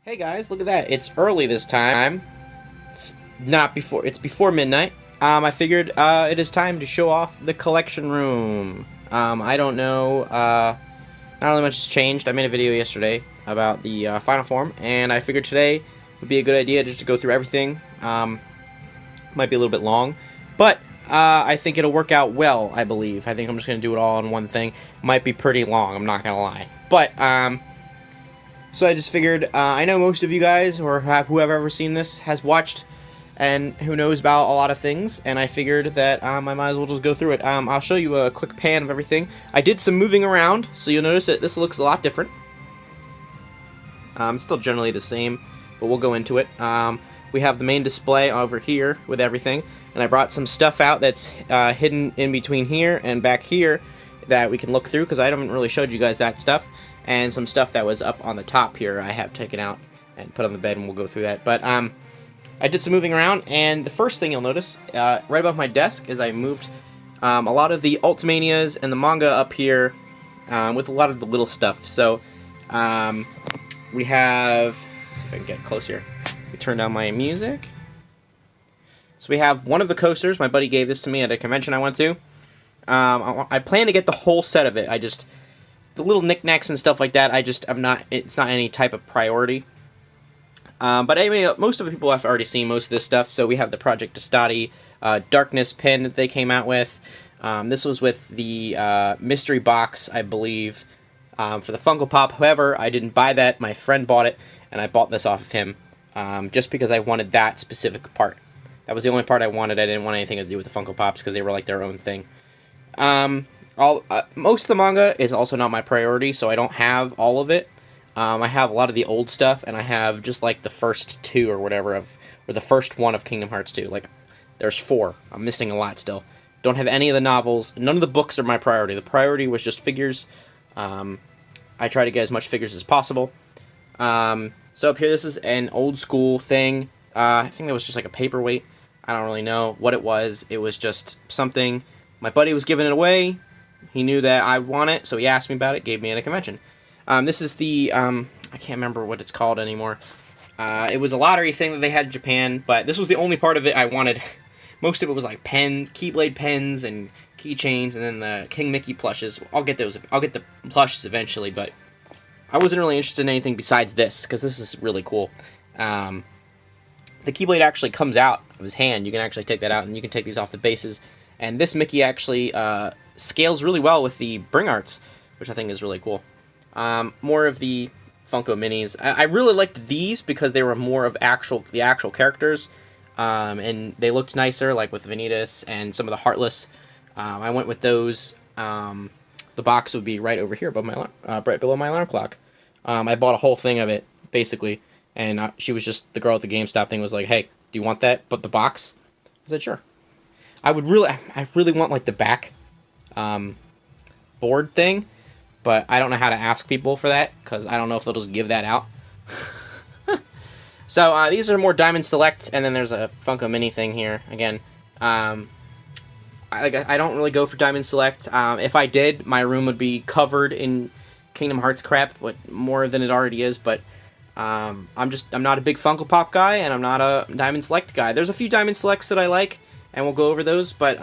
Hey guys, look at that. It's early this time. It's before midnight. I figured it is time to show off the collection room. I don't know, not really much has changed. I made a video yesterday about the final form, and I figured today would be a good idea just to go through everything. Might be a little bit long, but I think it'll work out well, I believe. I think I'm just going to do it all in one thing. Might be pretty long, I'm not going to lie. But, so I just figured, I know most of you guys, or who have ever seen this, has watched and who knows about a lot of things, and I figured that I might as well just go through it. I'll show you a quick pan of everything. I did some moving around, so you'll notice that this looks a lot different. Still generally the same, but we'll go into it. We have the main display over here with everything, and I brought some stuff out that's hidden in between here and back here that we can look through, because I haven't really showed you guys that stuff. And some stuff that was up on the top here I have taken out and put on the bed, and we'll go through that. But I did some moving around, and the first thing you'll notice right above my desk is I moved a lot of the Ultimanias and the manga up here with a lot of the little stuff. So we have, let's see if I can get close here. We turn down my music. So we have one of the coasters. My buddy gave this to me at a convention I went to. I plan to get the whole set of it. The little knickknacks and stuff like that, it's not any type of priority. But anyway, most of the people have already seen most of this stuff. So we have the Project Estati Darkness pin that they came out with. This was with the mystery box, I believe, for the Funko Pop. However, I didn't buy that. My friend bought it, and I bought this off of him just because I wanted that specific part. That was the only part I wanted. I didn't want anything to do with the Funko Pops because they were like their own thing. Most of the manga is also not my priority, so I don't have all of it. I have a lot of the old stuff, and I have just like the first two or whatever or the first one of Kingdom Hearts 2. Like, there's 4. I'm missing a lot still. Don't have any of the novels. None of the books are my priority. The priority was just figures. I try to get as much figures as possible. So up here, this is an old school thing. I think it was just like a paperweight. I don't really know what it was. It was just something. My buddy was giving it away. He knew that I'd want it, so he asked me about it, gave me at a convention. This is the, I can't remember what it's called anymore. It was a lottery thing that they had in Japan, but this was the only part of it I wanted. Most of it was like pens, Keyblade pens, and keychains, and then the King Mickey plushes. I'll get those. I'll get the plushes eventually, but I wasn't really interested in anything besides this, because this is really cool. The Keyblade actually comes out of his hand. You can actually take that out, and you can take these off the bases. And this Mickey actually scales really well with the Bring Arts, which I think is really cool. More of the Funko Minis. I really liked these because they were more of the actual characters, and they looked nicer, like with Vanitas and some of the Heartless. I went with those. The box would be right over here above my right below my alarm clock. I bought a whole thing of it basically, and she was just the girl at the GameStop thing was like, "Hey, do you want that? But the box?" I said, "Sure." I really want like the back board thing, but I don't know how to ask people for that because I don't know if they'll just give that out. So these are more Diamond Select, and then there's a Funko Mini thing here again. I don't really go for Diamond Select. If I did, my room would be covered in Kingdom Hearts crap, more than it already is. But I'm not a big Funko Pop guy, and I'm not a Diamond Select guy. There's a few Diamond Selects that I like, and we'll go over those, but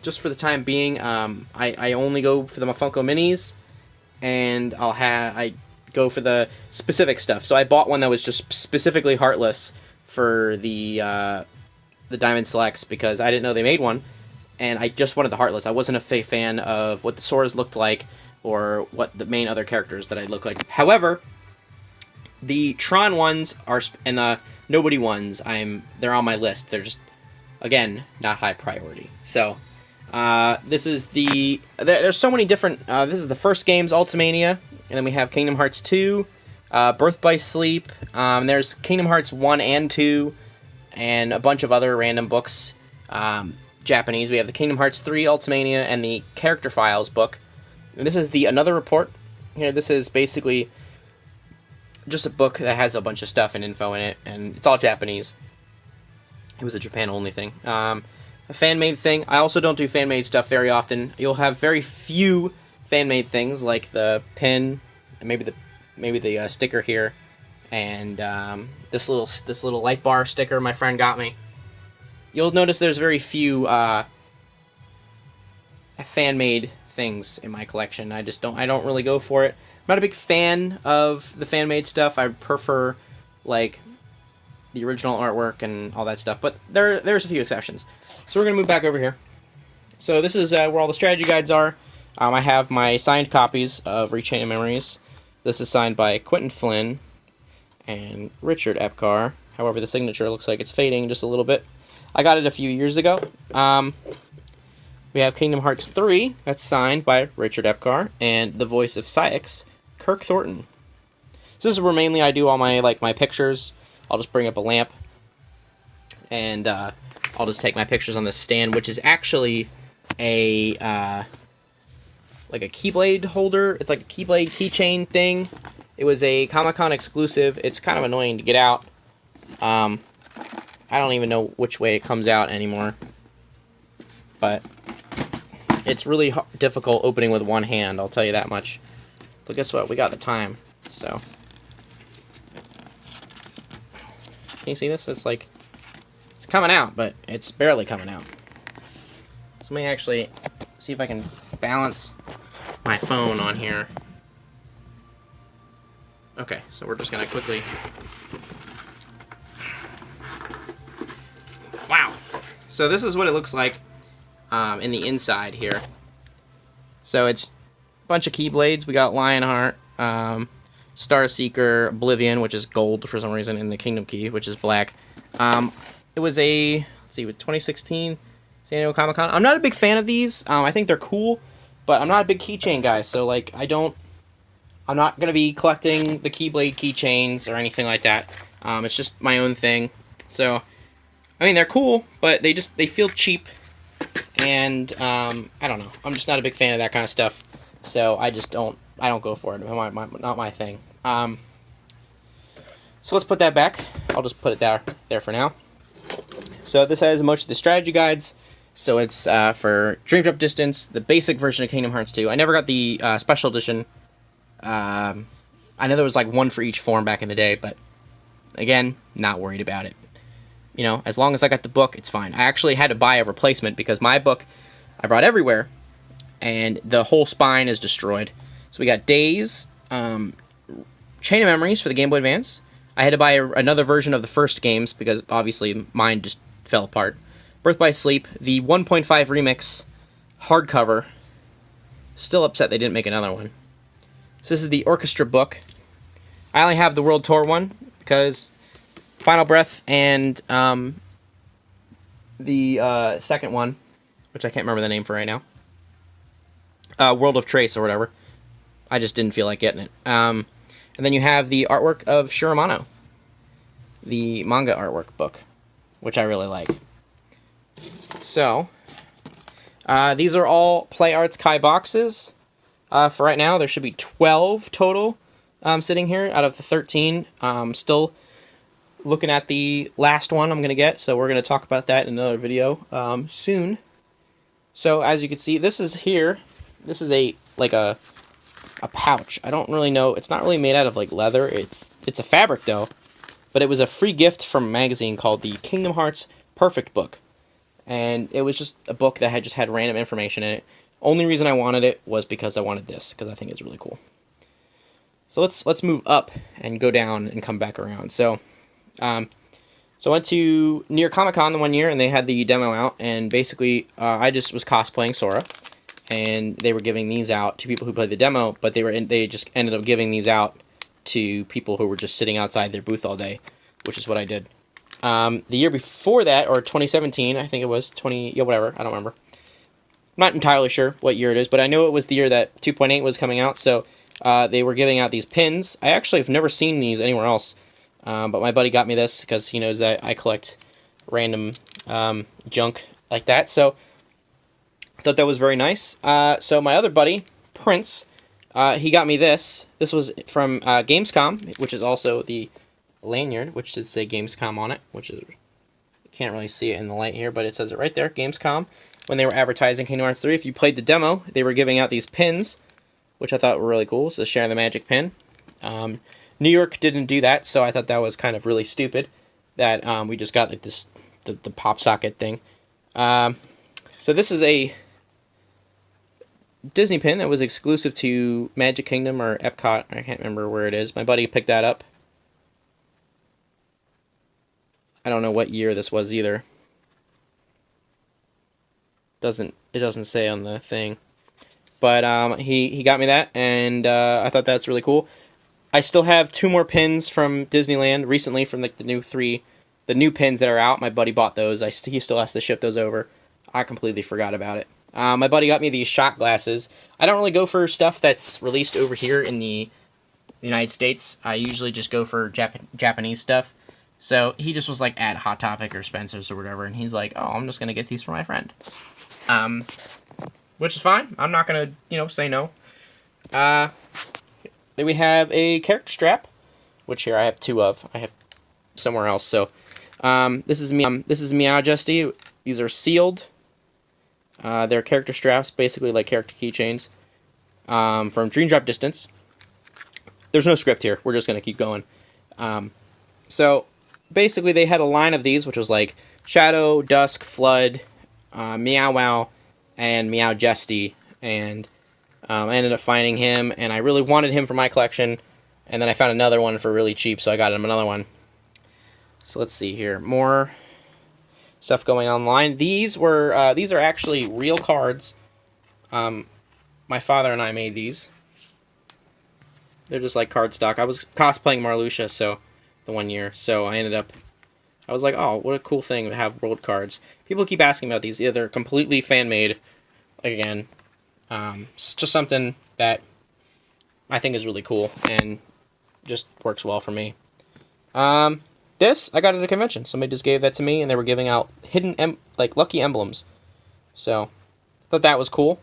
just for the time being, I only go for the Funko Minis, and I go for the specific stuff. So I bought one that was just specifically Heartless for the Diamond Selects because I didn't know they made one, and I just wanted the Heartless. I wasn't a fan of what the Soras looked like or what the main other characters that I look like. However, the Tron ones and the Nobody ones, they're on my list. They're just, again, not high priority. So, this is there's so many different, this is the first game's Ultimania, and then we have Kingdom Hearts 2, Birth by Sleep, there's Kingdom Hearts 1 and 2, and a bunch of other random books, Japanese. We have the Kingdom Hearts 3 Ultimania and the Character Files book. And this is another report. Here, this is basically just a book that has a bunch of stuff and info in it, and it's all Japanese. It was a Japan-only thing. A fan-made thing. I also don't do fan-made stuff very often. You'll have very few fan-made things, like the pin, and maybe the sticker here, and this little light bar sticker my friend got me. You'll notice there's very few fan-made things in my collection. I don't really go for it. I'm not a big fan of the fan-made stuff. I prefer like the original artwork and all that stuff, but there's a few exceptions. So we're gonna move back over here. So this is where all the strategy guides are. I have my signed copies of Rechain of Memories. This is signed by Quentin Flynn and Richard Epcar. However, the signature looks like it's fading just a little bit. I got it a few years ago. We have Kingdom Hearts 3, that's signed by Richard Epcar, and the voice of Syx, Kirk Thornton. So this is where mainly I do all my my pictures. I'll just bring up a lamp, and I'll just take my pictures on this stand, which is actually a like a Keyblade holder. It's like a Keyblade keychain thing. It was a Comic-Con exclusive. It's kind of annoying to get out. I don't even know which way it comes out anymore, but it's really difficult opening with one hand, I'll tell you that much. So guess what? We got the time. So can you see this? It's like it's coming out, but it's barely coming out. So let me actually see if I can balance my phone on here. Okay, so we're just gonna quickly. Wow. So this is what it looks like in the inside here. So it's a bunch of Keyblades. We got Lionheart, Starseeker, Oblivion, which is gold for some reason, and the Kingdom Key, which is black. It was a, let's see, with 2016 San Diego Comic-Con. I'm not a big fan of these. I think they're cool, but I'm not a big keychain guy, so like I'm not going to be collecting the Keyblade keychains or anything like that. It's just my own thing. So, I mean, they're cool, but they feel cheap, and I don't know. I'm just not a big fan of that kind of stuff, so I don't go for it. Not my thing. So let's put that back. I'll just put it there for now. So this has most of the strategy guides. So it's for Dream Drop Distance, the basic version of Kingdom Hearts 2. I never got the special edition. I know there was like one for each form back in the day, but again, not worried about it. You know, as long as I got the book, it's fine. I actually had to buy a replacement because my book I brought everywhere, and the whole spine is destroyed. So we got Days, Chain of Memories for the Game Boy Advance. I had to buy another version of the first games because obviously mine just fell apart. Birth by Sleep, the 1.5 remix hardcover. Still upset they didn't make another one. So this is the orchestra book. I only have the World Tour one because Final Breath and the second one, which I can't remember the name for right now, World of Trace or whatever. I just didn't feel like getting it. And then you have the artwork of Shiramano, the manga artwork book, which I really like. So, these are all Play Arts Kai boxes. For right now, there should be 12 total sitting here out of the 13. Still looking at the last one I'm going to get, so we're going to talk about that in another video soon. So, as you can see, this is here. This is a pouch. I don't really know. It's not really made out of like leather. It's a fabric though. But it was a free gift from a magazine called the Kingdom Hearts Perfect Book. And it was just a book that just had random information in it. Only reason I wanted it was because I wanted this, because I think it's really cool. So let's move up and go down and come back around. So I went to New York Comic Con the one year and they had the demo out, and basically I just was cosplaying Sora. And they were giving these out to people who played the demo, but they just ended up giving these out to people who were just sitting outside their booth all day, which is what I did. The year before that, or 2017, I think it was, whatever, I don't remember. I'm not entirely sure what year it is, but I know it was the year that 2.8 was coming out, so they were giving out these pins. I actually have never seen these anywhere else, but my buddy got me this because he knows that I collect random junk like that, so I thought that was very nice. So my other buddy, Prince, he got me this. This was from Gamescom, which is also the lanyard, which should say Gamescom on it, which is, you can't really see it in the light here, but it says it right there, Gamescom. When they were advertising Kingdom Hearts 3, if you played the demo, they were giving out these pins, which I thought were really cool. So Share the Magic pin. New York didn't do that, so I thought that was kind of really stupid that we just got like the pop socket thing. So this is a Disney pin that was exclusive to Magic Kingdom or Epcot. I can't remember where it is. My buddy picked that up. I don't know what year this was either. It doesn't say on the thing. But he got me that, and I thought that's really cool. I still have 2 more pins from Disneyland recently from like the new pins that are out. My buddy bought those. He still has to ship those over. I completely forgot about it. My buddy got me these shot glasses. I don't really go for stuff that's released over here in the United States. I usually just go for Japanese stuff. So he just was like at Hot Topic or Spencer's or whatever, and he's like, "Oh, I'm just gonna get these for my friend," which is fine. I'm not gonna, say no. Then we have a character strap, which here I have 2 of. I have somewhere else. So this is Meow Justy. These are sealed. They're character straps, basically like character keychains from Dream Drop Distance. There's no script here. We're just gonna keep going. So basically, they had a line of these, which was like Shadow, Dusk, Flood, Meow Wow, and Meow Justy, and I ended up finding him, and I really wanted him for my collection, and then I found another one for really cheap, so I got him another one. So let's see here, more stuff going online. These are actually real cards. My father and I made these. They're just like cardstock. I was cosplaying Marluxia, so the one year, so I was like, oh, what a cool thing to have world cards. People keep asking about these. Yeah, they're completely fan-made. Again, it's just something that I think is really cool and just works well for me. This I got at a convention. Somebody just gave that to me, and they were giving out hidden lucky emblems. So thought that was cool.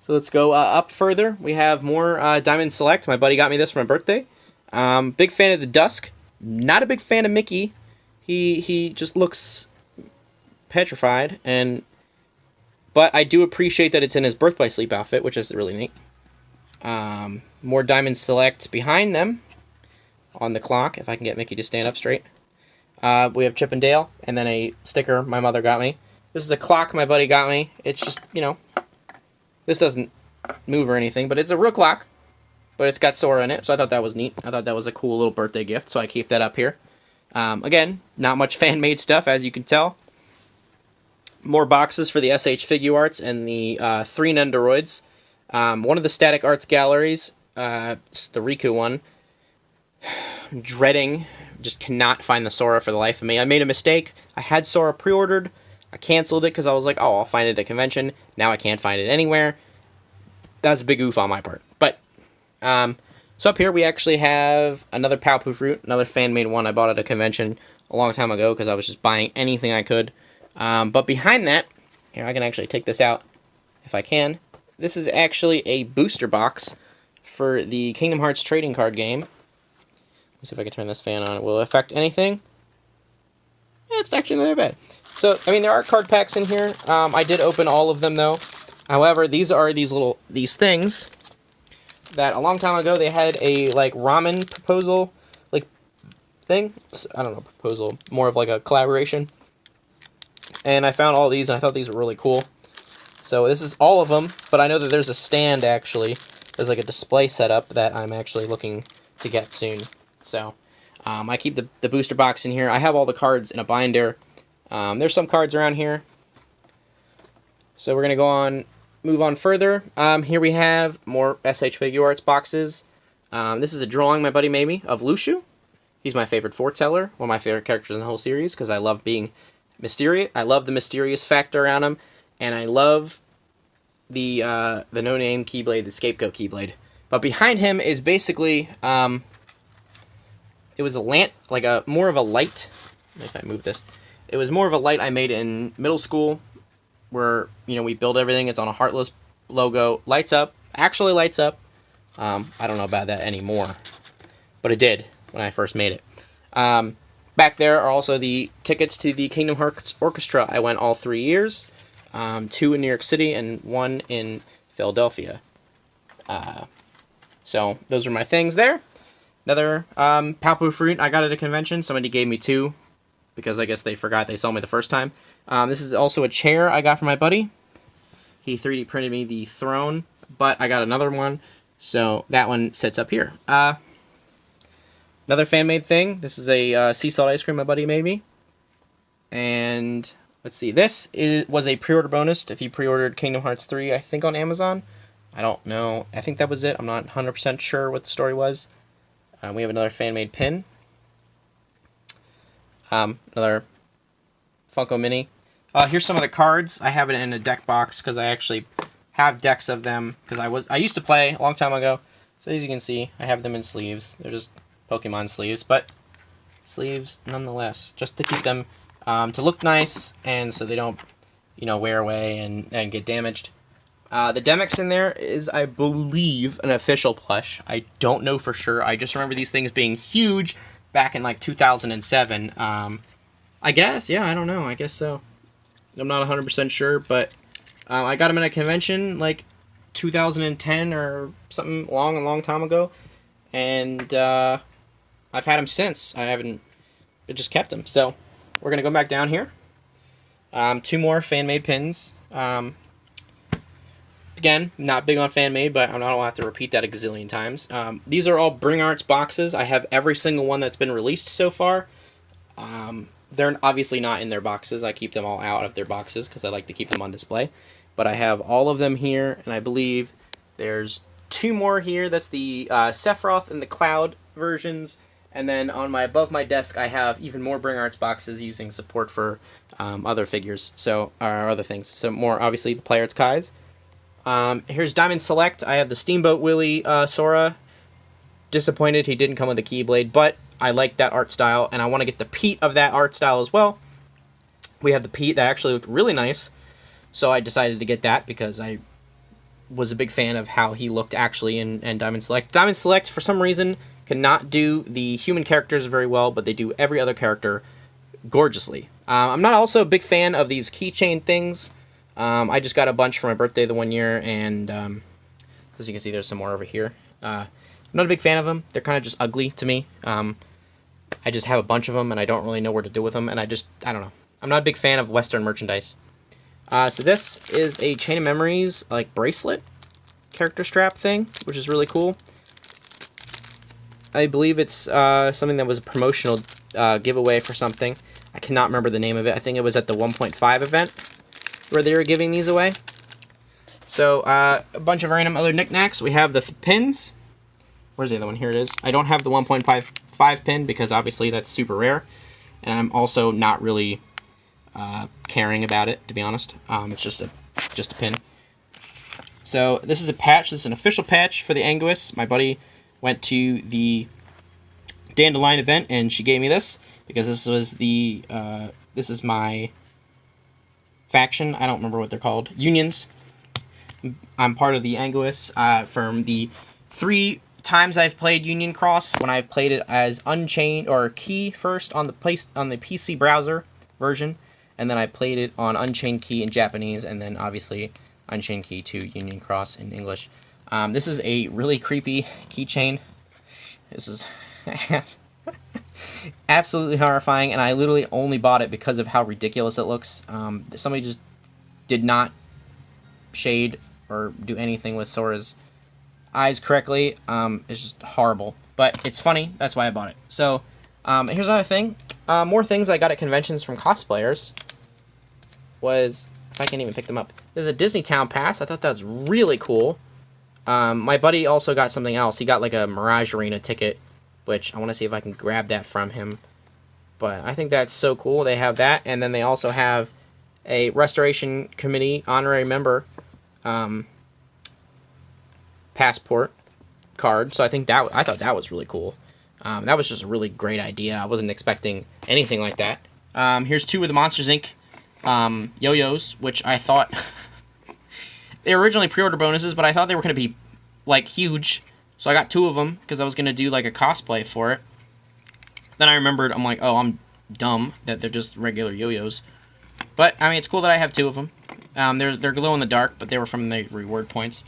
So let's go up further. We have more Diamond Select. My buddy got me this for my birthday. Big fan of the Dusk. Not a big fan of Mickey. He just looks petrified, but I do appreciate that it's in his Birth by Sleep outfit, which is really neat. More Diamond Select behind them on the clock, if I can get Mickey to stand up straight. We have Chip and Dale, and then a sticker my mother got me. This is a clock my buddy got me. It's just, this doesn't move or anything, but it's a real clock. But it's got Sora in it, so I thought that was neat. I thought that was a cool little birthday gift, so I keep that up here. Again, not much fan-made stuff, as you can tell. More boxes for the SH Figuarts and the 3 Nendoroids. One of the Static Arts galleries, the Riku one. I'm dreading, just cannot find the Sora for the life of me. I made a mistake. I had Sora pre-ordered. I canceled it because I was like, oh, I'll find it at a convention. Now I can't find it anywhere. That was a big oof on my part. But so up here we actually have another Powpoo fruit, another fan-made one I bought at a convention a long time ago because I was just buying anything I could. But behind that, here I can actually take this out if I can. This is actually a booster box for the Kingdom Hearts trading card game. Let's see if I can turn this fan on. Will it affect anything? Yeah, it's actually not that bad. So, I mean, there are card packs in here. I did open all of them, though. However, these are these things that a long time ago they had a ramen proposal thing. I don't know, proposal, more of like a collaboration. And I found all these and I thought these were really cool. So this is all of them, but I know that there's a stand actually. There's like a display setup that I'm actually looking to get soon. So I keep the booster box in here. I have all the cards in a binder. There's some cards around here. So we're gonna move on further. Here we have more SH Figuarts boxes. This is a drawing my buddy made me of Lushu. He's my favorite foreteller, one of my favorite characters in the whole series, because I love being mysterious. I love the mysterious factor around him, and I love the no-name Keyblade, the Scapegoat Keyblade. But behind him is basically, it was more of a light. If I move this, it was more of a light I made in middle school, where we build everything. It's on a Heartless logo, actually lights up. I don't know about that anymore, but it did when I first made it. Back there are also the tickets to the Kingdom Hearts Orchestra. I went all 3 years, 2 in New York City and 1 in Philadelphia. So those are my things there. Another Palpu fruit I got at a convention. Somebody gave me 2 because I guess they forgot they saw me the first time. This is also a chair I got from my buddy. He 3D printed me the throne, but I got another one, so that one sits up here. Another fan-made thing. This is a sea salt ice cream my buddy made me. And let's see. Was a pre-order bonus if you pre-ordered Kingdom Hearts 3, I think, on Amazon. I don't know. I think that was it. I'm not 100% sure what the story was. We have another fan-made pin. Another Funko Mini. Here's some of the cards. I have it in a deck box because I actually have decks of them because I used to play a long time ago. So as you can see, I have them in sleeves. They're just Pokemon sleeves, but sleeves nonetheless, just to keep them to look nice and so they don't, wear away and get damaged. The Demix in there is, I believe, an official plush. I don't know for sure. I just remember these things being huge back in like 2007. I guess, yeah, I don't know. I guess so. I'm not 100% sure, but I got them at a convention like 2010 or something a long time ago, and I've had them since. I just kept them. So we're gonna go back down here. 2 more fan-made pins. Again, not big on fan-made, but I don't have to repeat that a gazillion times. These are all Bring Arts boxes. I have every single one that's been released so far. They're obviously not in their boxes. I keep them all out of their boxes because I like to keep them on display. But I have all of them here, and I believe there's 2 more here. That's the Sephiroth and the Cloud versions. And then above my desk, I have even more Bring Arts boxes using support for other figures, or other things. So more, obviously, the Play Arts Kais. Here's Diamond Select. I have the Steamboat Willie Sora. Disappointed he didn't come with a Keyblade, but I like that art style, and I want to get the Pete of that art style as well. We have the Pete that actually looked really nice, so I decided to get that because I was a big fan of how he looked actually in Diamond Select. Diamond Select, for some reason, cannot do the human characters very well, but they do every other character gorgeously. I'm not also a big fan of these keychain things. I just got a bunch for my birthday the one year, and as you can see, there's some more over here. I'm not a big fan of them. They're kind of just ugly to me. I just have a bunch of them, and I don't really know where to do with them, and I don't know. I'm not a big fan of Western merchandise. So this is a Chain of Memories, like, bracelet character strap thing, which is really cool. I believe it's something that was a promotional giveaway for something. I cannot remember the name of it. I think it was at the 1.5 event where they were giving these away. So, a bunch of random other knickknacks. We have the pins. Where's the other one? Here it is. I don't have the 1.5 pin because obviously that's super rare. And I'm also not really caring about it, to be honest. It's just a pin. So this is a patch. This is an official patch for the Anguis. My buddy went to the Dandelion event and she gave me this because this was this is my faction. I don't remember what they're called. Unions. I'm part of the Anguis from the 3 times I've played Union Cross, when I've played it as Unchained or Key first on the PC browser version, and then I played it on Unchained Key in Japanese, and then obviously Unchained Key to Union Cross in English. This is a really creepy keychain. This is absolutely horrifying, and I literally only bought it because of how ridiculous it looks. Somebody just did not shade or do anything with Sora's eyes correctly. It's just horrible, but it's funny. That's why I bought it. So here's another thing. More things I got at conventions from cosplayers was, if I can't even pick them up, there's a Disney Town Pass. I thought that was really cool. My buddy also got something else. He got like a Mirage Arena ticket, which I want to see if I can grab that from him. But I think that's so cool. They have that, and then they also have a Restoration Committee honorary member passport card. So I thought that was really cool. That was just a really great idea. I wasn't expecting anything like that. Here's 2 of the Monsters Inc. Yo-yos, which I thought they were originally pre-order bonuses, but I thought they were going to be like huge. So I got 2 of them because I was going to do like a cosplay for it. Then I remembered, I'm like, oh, I'm dumb that they're just regular yo-yos. But I mean, it's cool that I have 2 of them. They're glow in the dark, but they were from the reward points.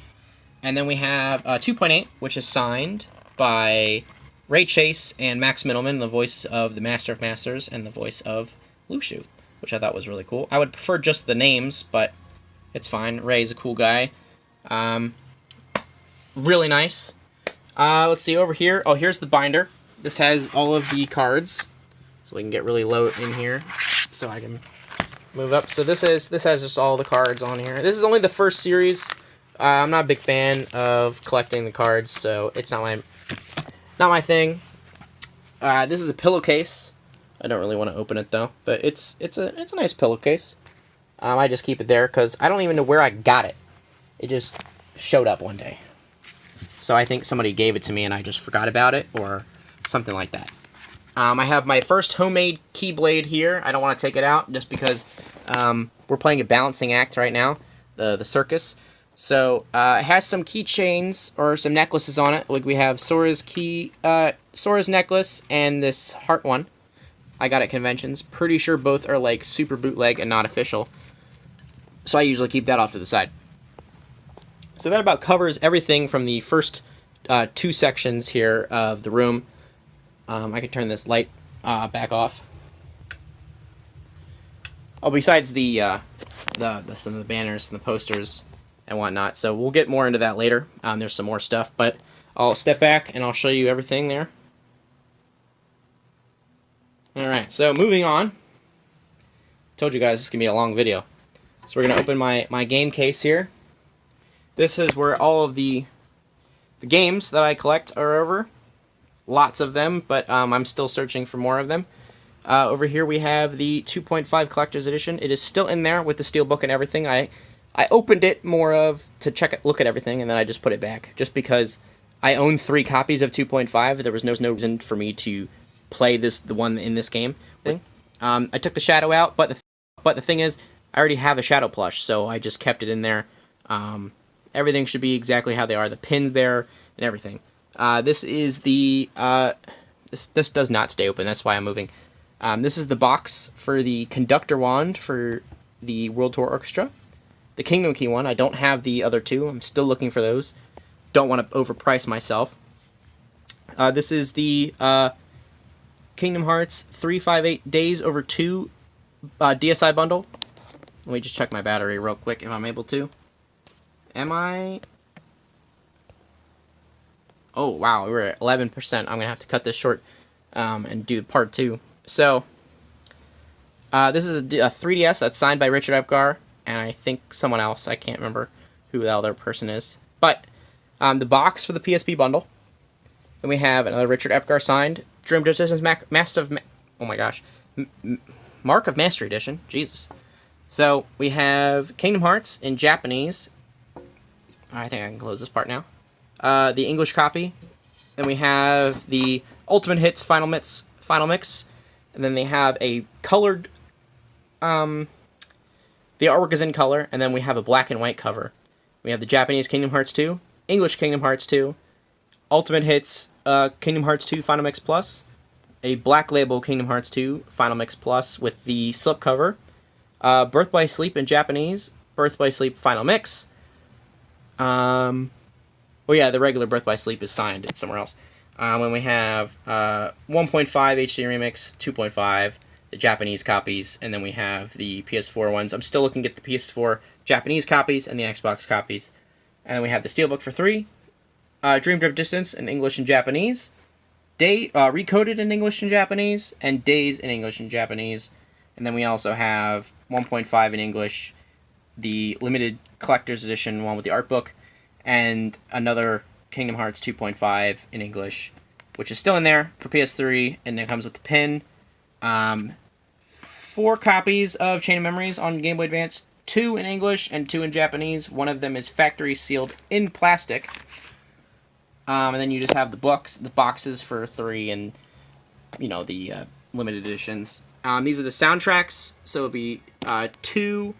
And then we have 2.8, which is signed by Ray Chase and Max Middleman, the voice of the Master of Masters and the voice of Lushu, which I thought was really cool. I would prefer just the names, but it's fine. Ray's a cool guy. Really nice. Let's see, over here. Oh, here's the binder. This has all of the cards. So we can get really low in here so I can move up. So this has just all the cards on here. This is only the first series. I'm not a big fan of collecting the cards, so it's not my thing. This is a pillowcase. I don't really want to open it though, but it's a nice pillowcase. I just keep it there because I don't even know where I got it. It just showed up one day. So I think somebody gave it to me and I just forgot about it or something like that. I have my first homemade keyblade here. I don't want to take it out just because we're playing a balancing act right now, the circus. So it has some keychains or some necklaces on it. Like we have Sora's necklace and this heart one. I got at conventions. Pretty sure both are like super bootleg and not official. So I usually keep that off to the side. So that about covers everything from the first two sections here of the room. I can turn this light back off. Oh, besides some of the banners and the posters and whatnot. So we'll get more into that later. There's some more stuff, but I'll step back and I'll show you everything there. Alright, so moving on. Told you guys this is going to be a long video. So we're going to open my game case here. This is where all of the games that I collect are over. Lots of them, but I'm still searching for more of them. Over here we have the 2.5 Collector's Edition. It is still in there with the steelbook and everything. I opened it to look at everything, and then I just put it back. Just because I own 3 copies of 2.5, there was no reason for me to play the one in this game. I took the shadow out, but the thing is, I already have a shadow plush, so I just kept it in there. Everything should be exactly how they are. The pins there and everything. This is the this does not stay open. That's why I'm moving. This is the box for the conductor wand for the World Tour Orchestra. The Kingdom Key one. I don't have the other two. I'm still looking for those. Don't want to overprice myself. This is the Kingdom Hearts 358 Days Over 2 DSi bundle. Let me just check my battery real quick if I'm able to. Am I? Oh, wow, we're at 11%. I'm going to have to cut this short and do part 2. So, this is a 3DS that's signed by Richard Epgar, and I think someone else. I can't remember who the other person is. But, the box for the PSP bundle. Then we have another Richard Epgar signed. Dream Decisions Mark of Mastery Edition. Jesus. So, we have Kingdom Hearts in Japanese. I think I can close this part now. The English copy. Then we have the Ultimate Hits Final Mix. And then they have a colored... the artwork is in color. And then we have a black and white cover. We have the Japanese Kingdom Hearts 2. English Kingdom Hearts 2. Ultimate Hits Kingdom Hearts 2 Final Mix Plus. A black label Kingdom Hearts 2 Final Mix Plus with the slipcover. Birth by Sleep in Japanese. Birth by Sleep Final Mix. Well, yeah, the regular Birth by Sleep is signed. It's somewhere else. When we have 1.5 HD Remix, 2.5, the Japanese copies, and then we have the PS4 ones. I'm still looking at the PS4 Japanese copies and the Xbox copies. And then we have the Steelbook for 3, Dream Drift Distance in English and Japanese, Recoded in English and Japanese, and Days in English and Japanese. And then we also have 1.5 in English, the limited collector's edition one with the art book, and another Kingdom Hearts 2.5 in English, which is still in there for PS3, and it comes with the pin. 4 copies of Chain of Memories on Game Boy Advance, 2 in English and 2 in Japanese. One of them is factory sealed in plastic. And then you just have the boxes for 3 and, the limited editions. These are the soundtracks, so it'll be 2,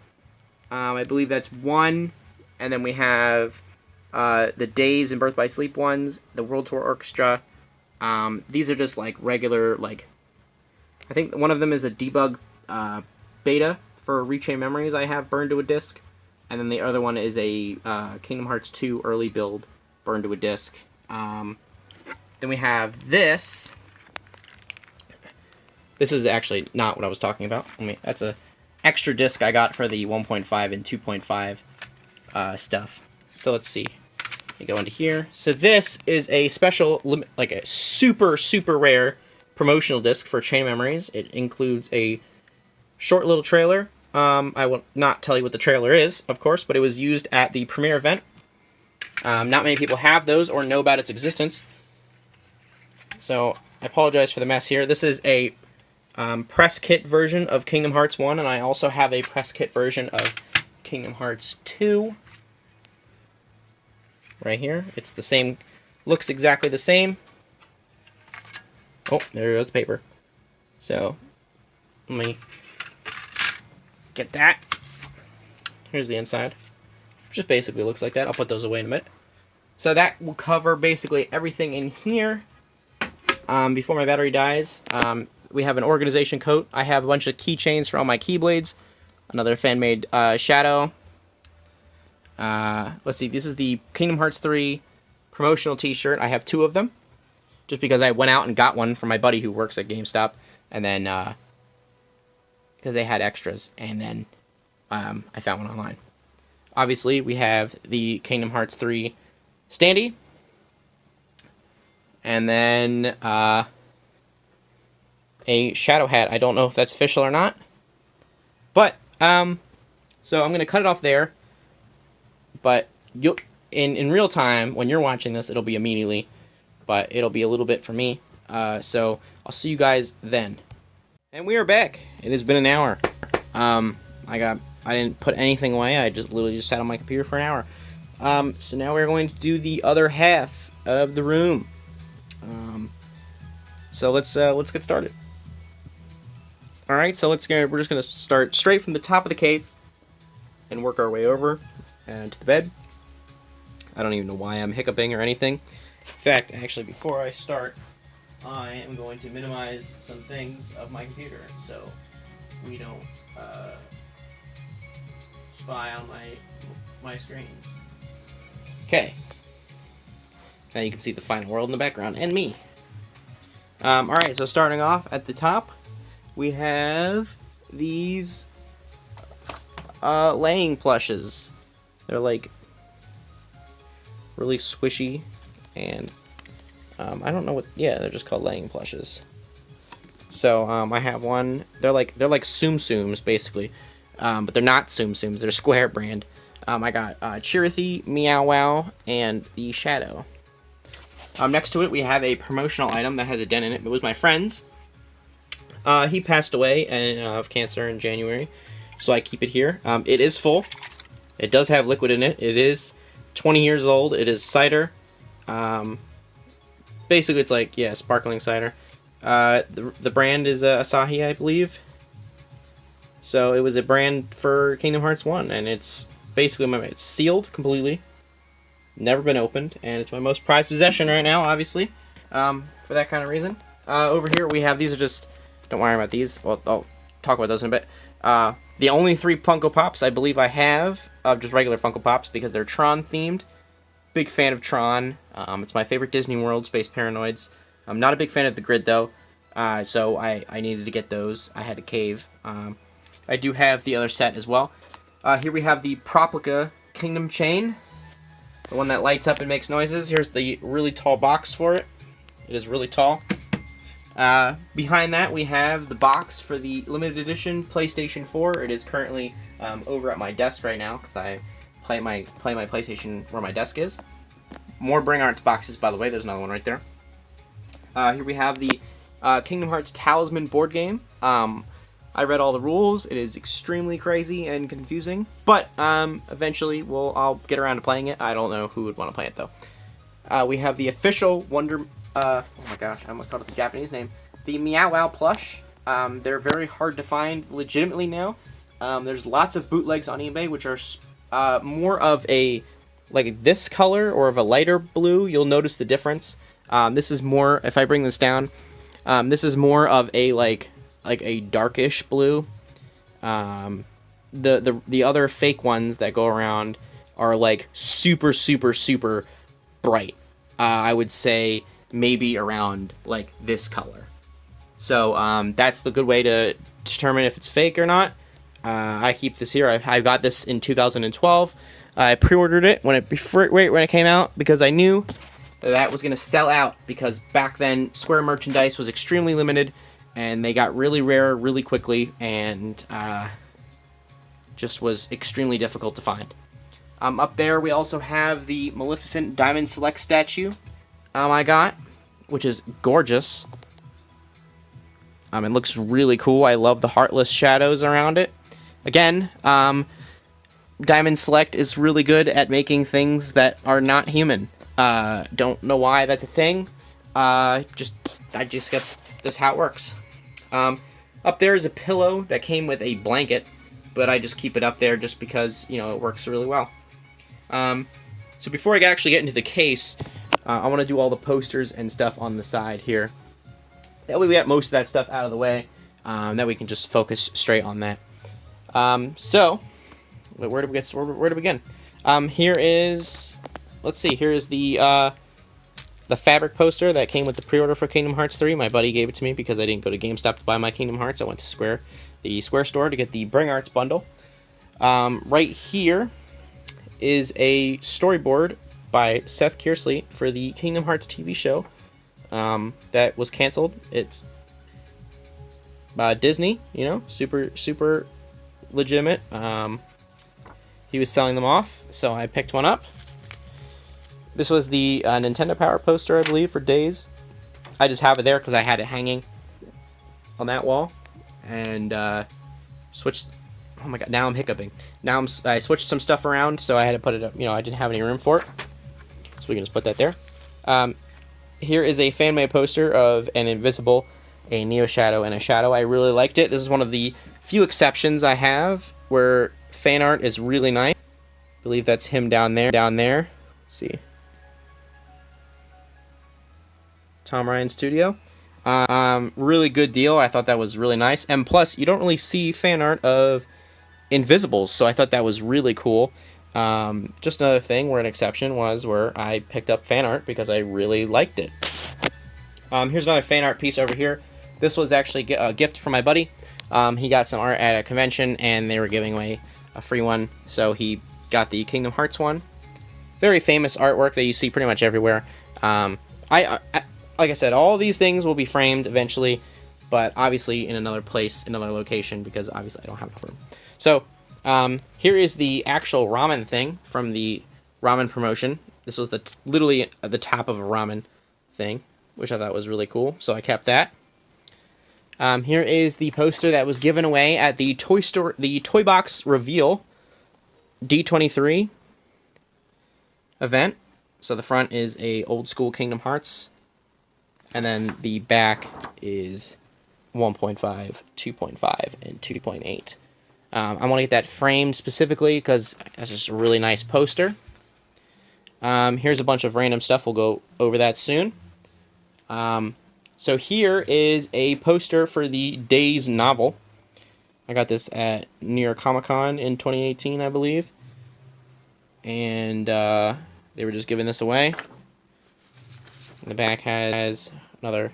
I believe that's 1, and then we have the Days and Birth by Sleep ones, the World Tour Orchestra. These are just like regular, I think one of them is a debug beta for Rechain Memories I have burned to a disc, and then the other one is a Kingdom Hearts 2 early build burned to a disc. Then we have this. This is actually not what I was talking about. That's a extra disc I got for the 1.5 and 2.5 stuff. So let's see. You go into here. So this is a special, like a super, super rare promotional disc for Chain of Memories. It includes a short little trailer. I will not tell you what the trailer is, of course, but it was used at the premiere event. Not many people have those or know about its existence. So I apologize for the mess here. This is a press kit version of Kingdom Hearts 1, and I also have a press kit version of Kingdom Hearts 2. Right here. It's the same, looks exactly the same. Oh, there goes the paper. So, let me get that. Here's the inside. Just basically looks like that. I'll put those away in a minute. So that will cover basically everything in here. Before my battery dies, we have an organization coat. I have a bunch of keychains for all my keyblades. Another fan-made shadow. Let's see, this is the Kingdom Hearts 3 promotional t-shirt. I have 2 of them. Just because I went out and got one from my buddy who works at GameStop. And then, because they had extras. And then, I found one online. Obviously, we have the Kingdom Hearts 3 standee. And then, a shadow hat. I don't know if that's official or not. But, so I'm going to cut it off there. But you'll in real time, when you're watching this, it'll be immediately. But it'll be a little bit for me. So I'll see you guys then. And we are back. It has been an hour. I didn't put anything away. I just literally just sat on my computer for an hour. So now we're going to do the other half of the room. So let's get started. All right. So we're just gonna start straight from the top of the case and work our way over and to the bed. I don't even know why I'm hiccuping or anything. In fact, actually, before I start, I am going to minimize some things of my computer so we don't spy on my screens. Okay. Now you can see the final world in the background and me. Alright, so starting off at the top, we have these laying plushes. They're like really squishy, and I don't know what. Yeah, they're just called laying plushes. So I have one. They're like Tsum Tsums basically, but they're not Tsum Tsums. They're Square brand. I got Chirithy, Meow Wow, and the Shadow. Next to it, we have a promotional item that has a dent in it. It was my friend's. He passed away of cancer in January, so I keep it here. It is full. It does have liquid in it. It is 20 years old. It is cider. Basically, it's like, yeah, sparkling cider. The brand is Asahi, I believe. So it was a brand for Kingdom Hearts 1, and it's basically it's sealed completely. Never been opened, and it's my most prized possession right now, obviously, for that kind of reason. Over here, we have, these are just, don't worry about these. Well, I'll talk about those in a bit. The only 3 Funko Pops I believe I have, just regular Funko Pops, because they're Tron-themed. Big fan of Tron. It's my favorite Disney World, Space Paranoids. I'm not a big fan of the grid, though, so I needed to get those. I had to cave. I do have the other set as well. Here we have the Proplica Kingdom Chain. The one that lights up and makes noises. Here's the really tall box for it. It is really tall. Behind that, we have the box for the limited edition PlayStation 4. It is currently over at my desk right now because I play my PlayStation where my desk is. More Bring Arts boxes, by the way. There's another one right there. Here we have the Kingdom Hearts Talisman board game. I read all the rules. It is extremely crazy and confusing, but eventually I'll get around to playing it. I don't know who would want to play it though. We have the official Wonder. Oh my gosh, I almost called it the Japanese name. The Meow Wow plush. They're very hard to find legitimately now. There's lots of bootlegs on eBay which are more of a like this color or of a lighter blue. You'll notice the difference. This is more. If I bring this down, this is more of a like a darkish blue. The other fake ones that go around are like super bright. I would say maybe around like this color. So that's the good way to determine if it's fake or not. I keep this here. I got this in 2012. I pre-ordered it when it came out because I knew that was going to sell out, because back then Square merchandise was extremely limited and they got really rare really quickly, and just was extremely difficult to find. Up there we also have the Maleficent Diamond Select statue I got, which is gorgeous. It looks really cool. I love the heartless shadows around it. Again, Diamond Select is really good at making things that are not human. Don't know why that's a thing. I just guess this is how it works. Up there is a pillow that came with a blanket, but I just keep it up there just because, you know, it works really well. So before I actually get into the case, I want to do all the posters and stuff on the side here. That way we get most of that stuff out of the way. That we can just focus straight on that. So, where to begin? Here is, let's see, here is the fabric poster that came with the pre-order for Kingdom Hearts 3. My buddy gave it to me because I didn't go to GameStop to buy my Kingdom Hearts. I went to the Square store to get the Bring Arts bundle. Right here is a storyboard by Seth Kearsley for the Kingdom Hearts TV show that was canceled. It's Disney, you know, super legitimate. He was selling them off, so I picked one up. This was the Nintendo Power poster, I believe, for Days. I just have it there because I had it hanging on that wall, and switched. Oh my god! Now I'm hiccuping. I switched some stuff around, so I had to put it up. You know, I didn't have any room for it, so we can just put that there. Here is a fan-made poster of an Invisible, a Neo Shadow, and a Shadow. I really liked it. This is one of the few exceptions I have where fan art is really nice. I believe that's him down there. Let's see. Tom Ryan Studio. Really good deal. I thought that was really nice. And plus, you don't really see fan art of Invisibles, so I thought that was really cool. Just another thing where an exception was where I picked up fan art because I really liked it. Here's another fan art piece over here. This was actually a gift from my buddy. He got some art at a convention and they were giving away a free one, so he got the Kingdom Hearts one. Very famous artwork that you see pretty much everywhere. Like I said, all these things will be framed eventually, but obviously in another place, another location, because obviously I don't have enough room. So, here is the actual ramen thing from the ramen promotion. This was literally at the top of a ramen thing, which I thought was really cool, so I kept that. Here is the poster that was given away at the Toy Box Reveal D23 event. So the front is a old school Kingdom Hearts, and then the back is 1.5, 2.5, and 2.8. I want to get that framed specifically because that's just a really nice poster. Here's a bunch of random stuff. We'll go over that soon. So here is a poster for the Days novel. I got this at New York Comic Con in 2018, I believe. And they were just giving this away. The back has another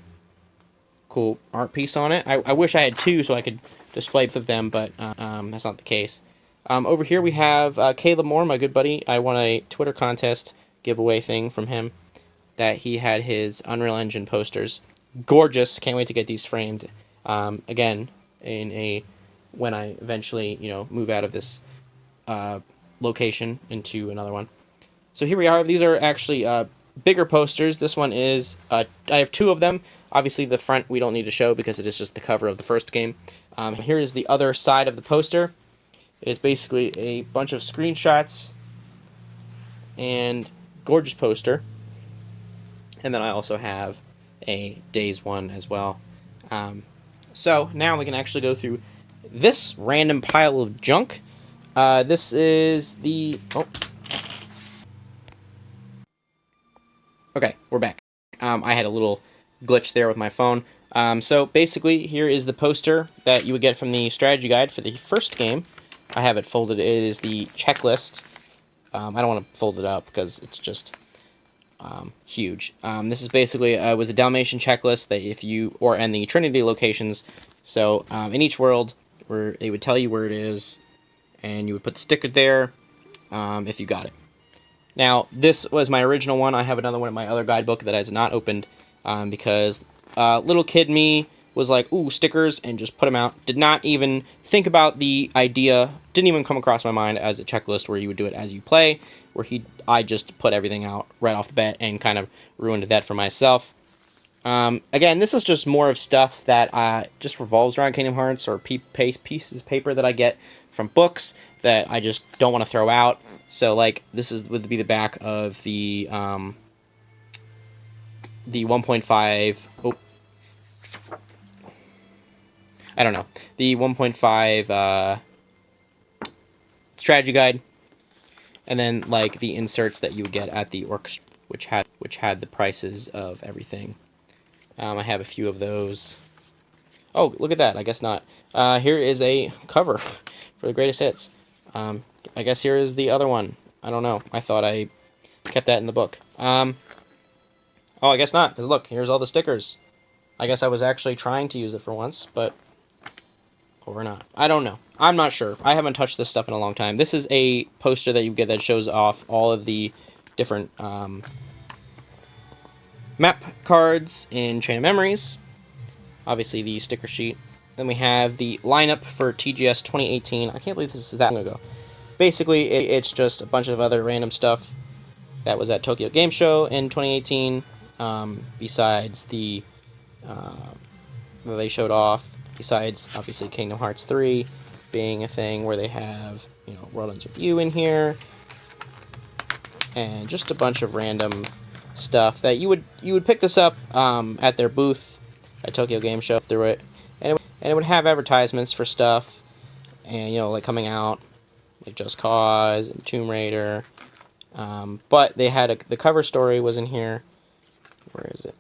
cool art piece on it. I wish I had two so I could display both of them, but that's not the case. Over here we have Caleb Moore, my good buddy. I won a Twitter contest giveaway thing from him that he had his Unreal Engine posters. Gorgeous. Can't wait to get these framed. Again, when I eventually, move out of this location into another one. So here we are. These are actually bigger posters. This one is, I have two of them. Obviously the front we don't need to show because it is just the cover of the first game. Here is the other side of the poster. It's basically a bunch of screenshots and gorgeous poster. And then I also have a Days one as well. So now we can actually go through this random pile of junk. This is the... Okay, we're back. I had a little glitch there with my phone. So basically, here is the poster that you would get from the strategy guide for the first game. I have it folded. It is the checklist. I don't want to fold it up because it's just huge. This is basically was a Dalmatian checklist that if you and the Trinity locations. So in each world, where they would tell you where it is, and you would put the sticker there if you got it. Now this was my original one. I have another one in my other guidebook that has not opened because little kid me was like, ooh, stickers, and just put them out. Did not even think about the idea. Didn't even come across my mind as a checklist where you would do it as you play. I just put everything out right off the bat and kind of ruined that for myself. Again, this is just more of stuff that just revolves around Kingdom Hearts, or pieces of paper that I get from books that I just don't want to throw out. So, like, would be the back of the 1.5. Oh, I don't know, the 1.5 strategy guide. And then, like, the inserts that you would get at the orchestra, which had the prices of everything. I have a few of those. Oh, look at that. I guess not. Here is a cover for the greatest hits. I guess here is the other one. I don't know. I thought I kept that in the book. Oh, I guess not, because look, here's all the stickers. I guess I was actually trying to use it for once, but or not. I don't know. I'm not sure. I haven't touched this stuff in a long time. This is a poster that you get that shows off all of the different map cards in Chain of Memories. Obviously the sticker sheet. Then we have the lineup for TGS 2018. I can't believe this is that long ago. Basically, it's just a bunch of other random stuff that was at Tokyo Game Show in 2018. Besides the that they showed off. Besides, obviously, Kingdom Hearts 3 being a thing where they have, World Ends With You in here. And just a bunch of random stuff that you would pick this up at their booth at Tokyo Game Show through it. And it would have advertisements for stuff. And, like coming out, like Just Cause and Tomb Raider. But they had the cover story was in here. Where is it?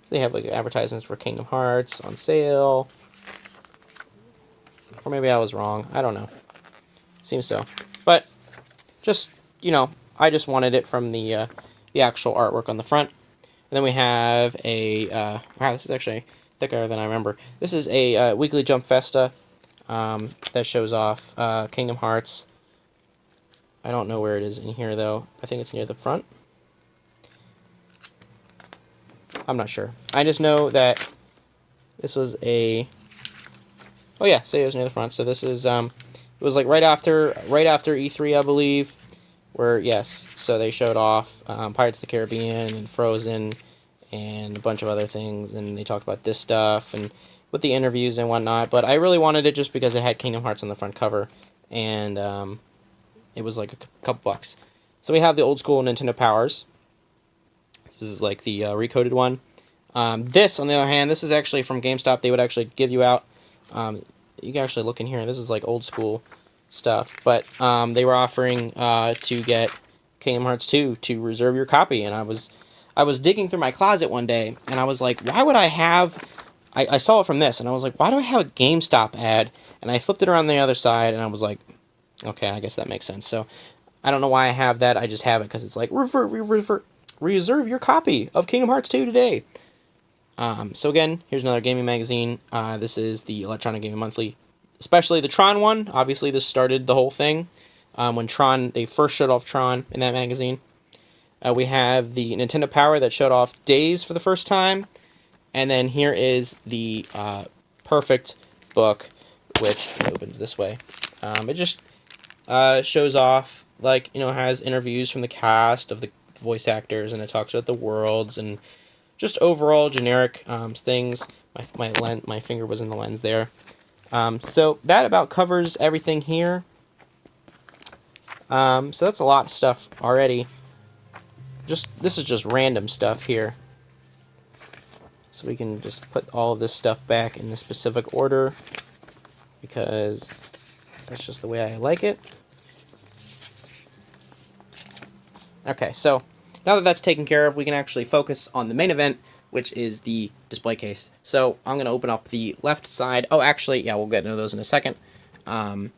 They have like advertisements for Kingdom Hearts on sale. Or maybe I was wrong. I don't know. Seems so. But just, I just wanted it from the actual artwork on the front. And then we have a wow, this is actually thicker than I remember. This is a Weekly Jump Festa that shows off Kingdom Hearts. I don't know where it is in here though. I think it's near the front. I'm not sure. I just know that this was a... Oh yeah, say it was near the front. So this is it was like right after E3, I believe, where yes, so they showed off Pirates of the Caribbean and Frozen and a bunch of other things, and they talked about this stuff and with the interviews and whatnot. But I really wanted it just because it had Kingdom Hearts on the front cover, and it was like a couple bucks. So we have the old school Nintendo Powers. This is like the recoded one. This, on the other hand, this is actually from GameStop. They would actually give you out. You can actually look in here. This is like old school stuff. But they were offering to get Kingdom Hearts 2 to reserve your copy. And I was digging through my closet one day, and I was like, why would I have... I saw it from this, and I was like, why do I have a GameStop ad? And I flipped it around the other side, and I was like, okay, I guess that makes sense. So I don't know why I have that. I just have it because it's like, reserve your copy of Kingdom Hearts 2 today. So again, here's another gaming magazine. This is the Electronic Gaming Monthly, especially the Tron one. Obviously, this started the whole thing. When they first showed off Tron in that magazine. We have the Nintendo Power that showed off Days for the first time. And then here is the perfect book, which opens this way. It just shows off, has interviews from the cast of the voice actors, and it talks about the worlds and just overall generic things. My finger was in the lens there. So that about covers everything here. So that's a lot of stuff already. This is just random stuff here. So we can just put all of this stuff back in the specific order because that's just the way I like it. Okay, so now that that's taken care of, we can actually focus on the main event, which is the display case. So I'm going to open up the left side. Oh, actually, yeah, we'll get into those in a second.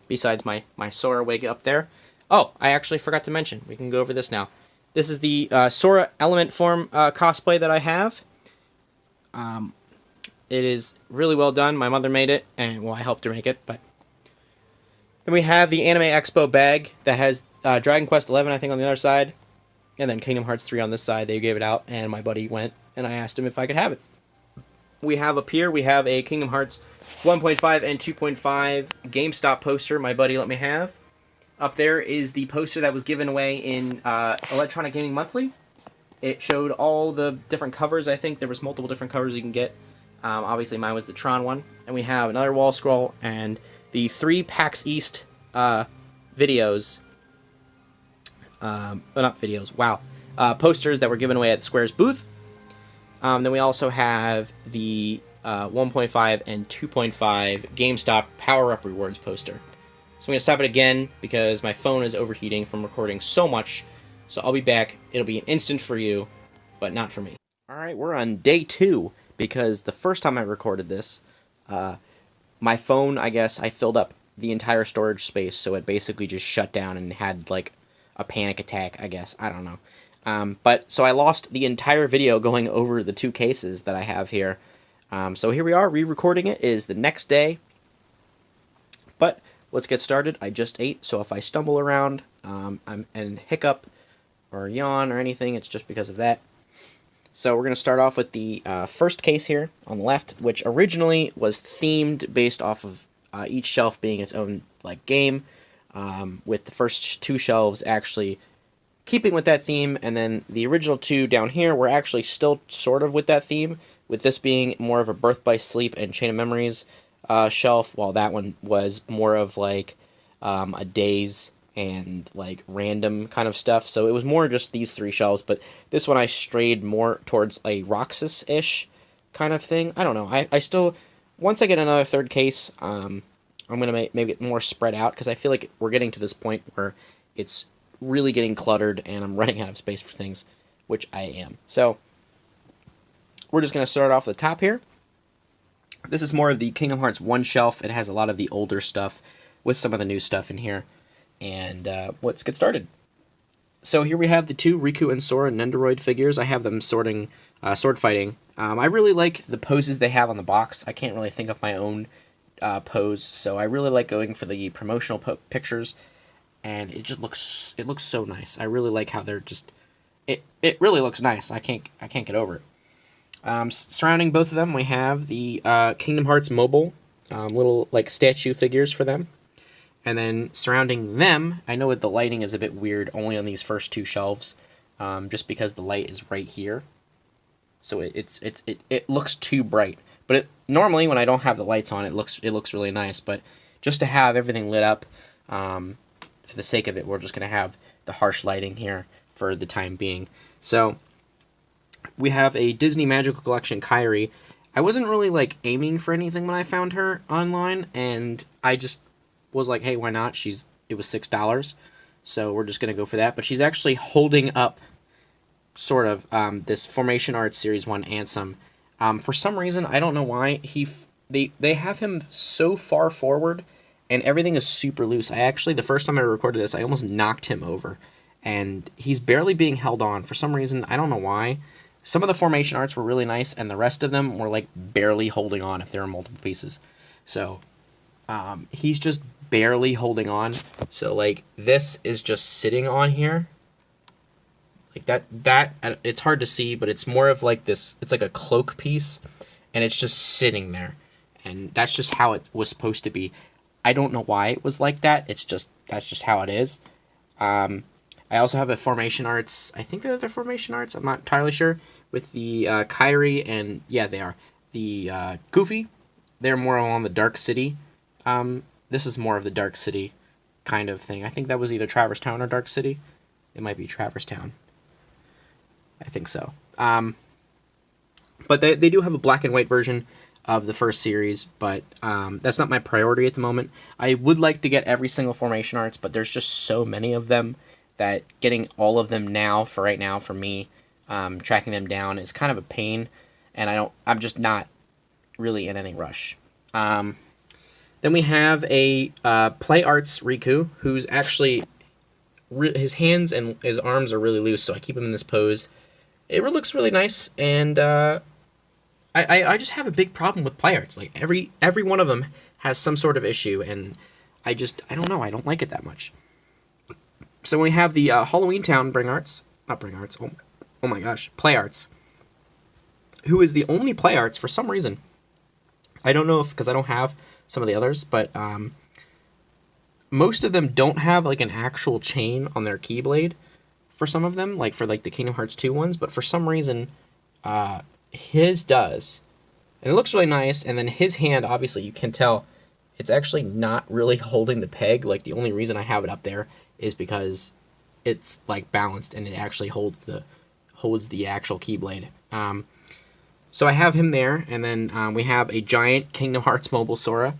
Besides my Sora wig up there. Oh, I actually forgot to mention. We can go over this now. this is the Sora Element Form cosplay that I have. It is really well done. My mother made it, and well, I helped her make it. But then we have the Anime Expo bag that has Dragon Quest XI, I think, on the other side, and then Kingdom Hearts 3 on this side. They gave it out, and my buddy went, and I asked him if I could have it. We have up here, we have a Kingdom Hearts 1.5 and 2.5 GameStop poster my buddy let me have. Up there is the poster that was given away in Electronic Gaming Monthly. It showed all the different covers. I think there was multiple different covers you can get. Obviously, mine was the Tron one. And we have another wall scroll and the 3 PAX East videos. Well, not videos, wow. Posters that were given away at Square's booth. Then we also have the 1.5 and 2.5 GameStop Power Up Rewards poster. So I'm going to stop it again because my phone is overheating from recording so much. So I'll be back. It'll be an instant for you, but not for me. Alright, we're on day 2 because the first time I recorded this, my phone, I guess, I filled up the entire storage space, so it basically just shut down and had, like, a panic attack, I guess. I don't know. But so I lost the entire video going over the 2 cases that I have here. So here we are, re-recording it. It is the next day. But let's get started. I just ate, so if I stumble around and hiccup or yawn or anything, it's just because of that. So we're going to start off with the first case here on the left, which originally was themed based off of each shelf being its own like game, with the first 2 shelves actually keeping with that theme, and then the original 2 down here were actually still sort of with that theme, with this being more of a Birth by Sleep and Chain of Memories shelf, while that one was more of like a Days and like random kind of stuff. So it was more just these 3 shelves, but this one I strayed more towards a Roxas-ish kind of thing. I don't know. I still, once I get another 3rd case, I'm going to make it more spread out, because I feel like we're getting to this point where it's really getting cluttered and I'm running out of space for things, which I am. So we're just going to start off at the top here. This is more of the Kingdom Hearts 1 shelf. It has a lot of the older stuff with some of the new stuff in here. And let's get started. So here we have the 2 Riku and Sora Nendoroid figures. I have them sword fighting. I really like the poses they have on the box. I can't really think of my own pose, so I really like going for the promotional pictures. And it just looks so nice. I really like how they're just, it really looks nice. I can't get over it. Surrounding both of them, we have the Kingdom Hearts mobile little like statue figures for them. And then surrounding them, I know the lighting is a bit weird only on these first 2 shelves, just because the light is right here. So it looks too bright. But normally when I don't have the lights on, it looks really nice. But just to have everything lit up, for the sake of it, we're just going to have the harsh lighting here for the time being. So we have a Disney Magical Collection Kairi. I wasn't really like aiming for anything when I found her online, and I just was like, hey, why not? It was $6, so we're just going to go for that. But she's actually holding up sort of this Formation Arts Series 1 Ansem. For some reason, I don't know why, they have him so far forward, and everything is super loose. The first time I recorded this, I almost knocked him over. And he's barely being held on. For some reason, I don't know why. Some of the formation arts were really nice, and the rest of them were like barely holding on if there were multiple pieces. So, he's just barely holding on. So, like, this is just sitting on here. Like, that it's hard to see, but it's more of like this, it's like a cloak piece, and it's just sitting there. And that's just how it was supposed to be. I don't know why it was like that. That's just how it is. I also have a Formation Arts. I think they're the Formation Arts. I'm not entirely sure. With the Kairi and yeah, they are the Goofy. They're more along the Dark City. This is more of the Dark City kind of thing. I think that was either Traverse Town or Dark City. It might be Traverse Town. I think so. But they do have a black and white version of the first series, but that's not my priority at the moment. I would like to get every single Formation Arts, but there's just so many of them that getting all of them now, for right now, for me, tracking them down is kind of a pain, and I'm just not really in any rush. Then we have a Play Arts Riku, who's actually his hands and his arms are really loose, so I keep him in this pose. It looks really nice, and I just have a big problem with play arts. Like every one of them has some sort of issue, and I don't know, I don't like it that much. So we have the Halloween Town oh my gosh, play arts, who is the only play arts for some reason. I don't know if because I don't have some of the others, but most of them don't have like an actual chain on their keyblade. For some of them, like for like the Kingdom Hearts 2 ones, but for some reason, his does, and it looks really nice. And then his hand, obviously, you can tell it's actually not really holding the peg. Like the only reason I have it up there is because it's like balanced and it actually holds the actual keyblade. So I have him there, and then we have a giant Kingdom Hearts mobile Sora.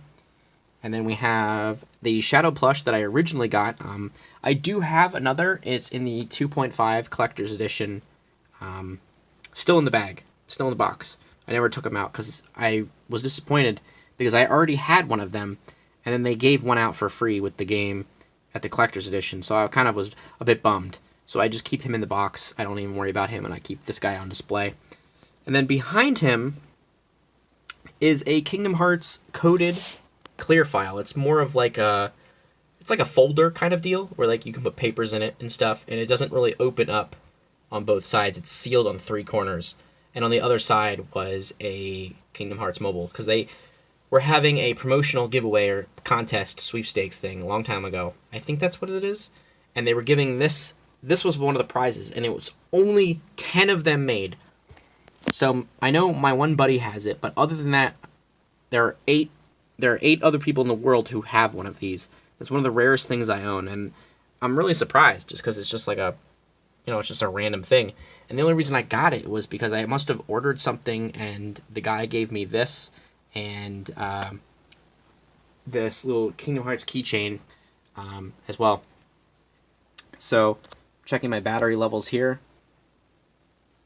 And then we have the Shadow plush that I originally got. I do have another. It's in the 2.5 Collector's Edition. Still in the bag. Still in the box. I never took them out because I was disappointed because I already had one of them. And then they gave one out for free with the game at the Collector's Edition. So I kind of was a bit bummed. So I just keep him in the box. I don't even worry about him, and I keep this guy on display. And then behind him is a Kingdom Hearts coded clear file. It's more of like a folder kind of deal where like you can put papers in it and stuff, and it doesn't really open up on both sides. It's sealed on 3 corners, and on the other side was a Kingdom Hearts mobile because they were having a promotional giveaway or contest sweepstakes thing a long time ago. I think that's what it is, and they were giving this was one of the prizes, and it was only 10 of them made. So I know my one buddy has it, but other than that, there are 8 other people in the world who have one of these. It's one of the rarest things I own, and I'm really surprised just because it's just like it's just a random thing. And the only reason I got it was because I must have ordered something, and the guy gave me this and this little Kingdom Hearts keychain as well. So, checking my battery levels here.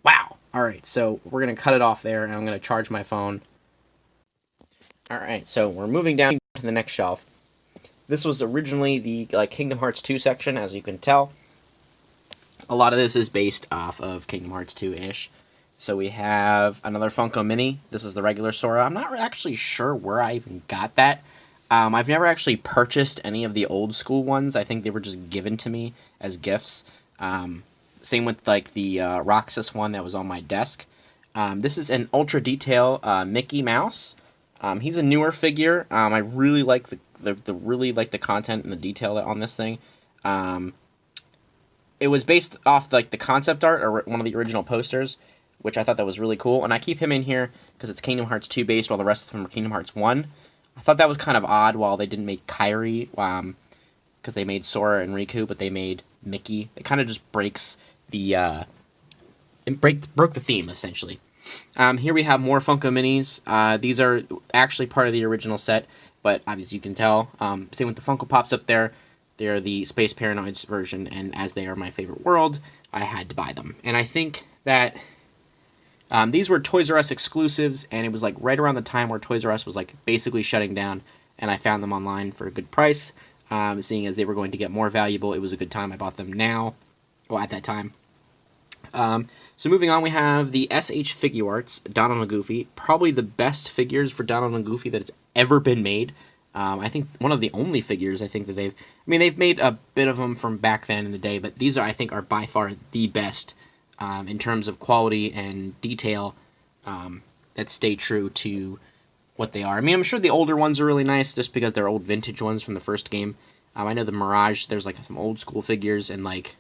Wow! Alright, so we're going to cut it off there, and I'm going to charge my phone. Alright, so we're moving down to the next shelf. This was originally the Kingdom Hearts 2 section, as you can tell. A lot of this is based off of Kingdom Hearts 2-ish. So we have another Funko Mini. This is the regular Sora. I'm not actually sure where I even got that. I've never actually purchased any of the old school ones. I think they were just given to me as gifts. Same with like the Roxas one that was on my desk. This is an ultra detail Mickey Mouse. He's a newer figure. I really like the content and the detail on this thing. It was based off like the concept art or one of the original posters, which I thought that was really cool. And I keep him in here because it's Kingdom Hearts 2 based, while the rest of them are Kingdom Hearts 1. I thought that was kind of odd while they didn't make Kairi, because they made Sora and Riku, but they made Mickey. It kind of just breaks the broke the theme essentially. Here we have more Funko Minis. These are actually part of the original set, but obviously you can tell. Same with the Funko Pops up there. They're the Space Paranoids version, and as they are my favorite world, I had to buy them. And I think that these were Toys R Us exclusives, and it was like right around the time where Toys R Us was like basically shutting down, and I found them online for a good price. Seeing as they were going to get more valuable, it was a good time. I bought them now, well, at that time. So moving on, we have the SH Figuarts, Donald and Goofy. Probably the best figures for Donald and Goofy that has ever been made. I think one of the only figures I think that they've made a bit of them from back then in the day, but these I think are by far the best in terms of quality and detail that stay true to what they are. I mean, I'm sure the older ones are really nice just because they're old vintage ones from the first game. I know the Mirage, there's like some old school figures, and like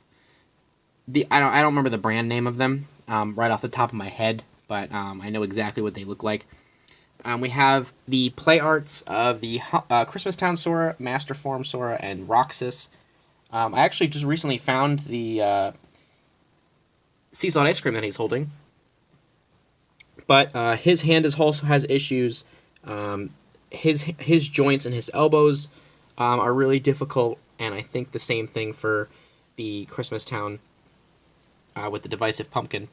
I don't remember the brand name of them right off the top of my head, but I know exactly what they look like. We have the play arts of the Christmas Town Sora, Master Form Sora, and Roxas. I actually just recently found the sea salt ice cream that he's holding, but his hand also has issues. His joints and his elbows are really difficult, and I think the same thing for the Christmas Town with the divisive pumpkin.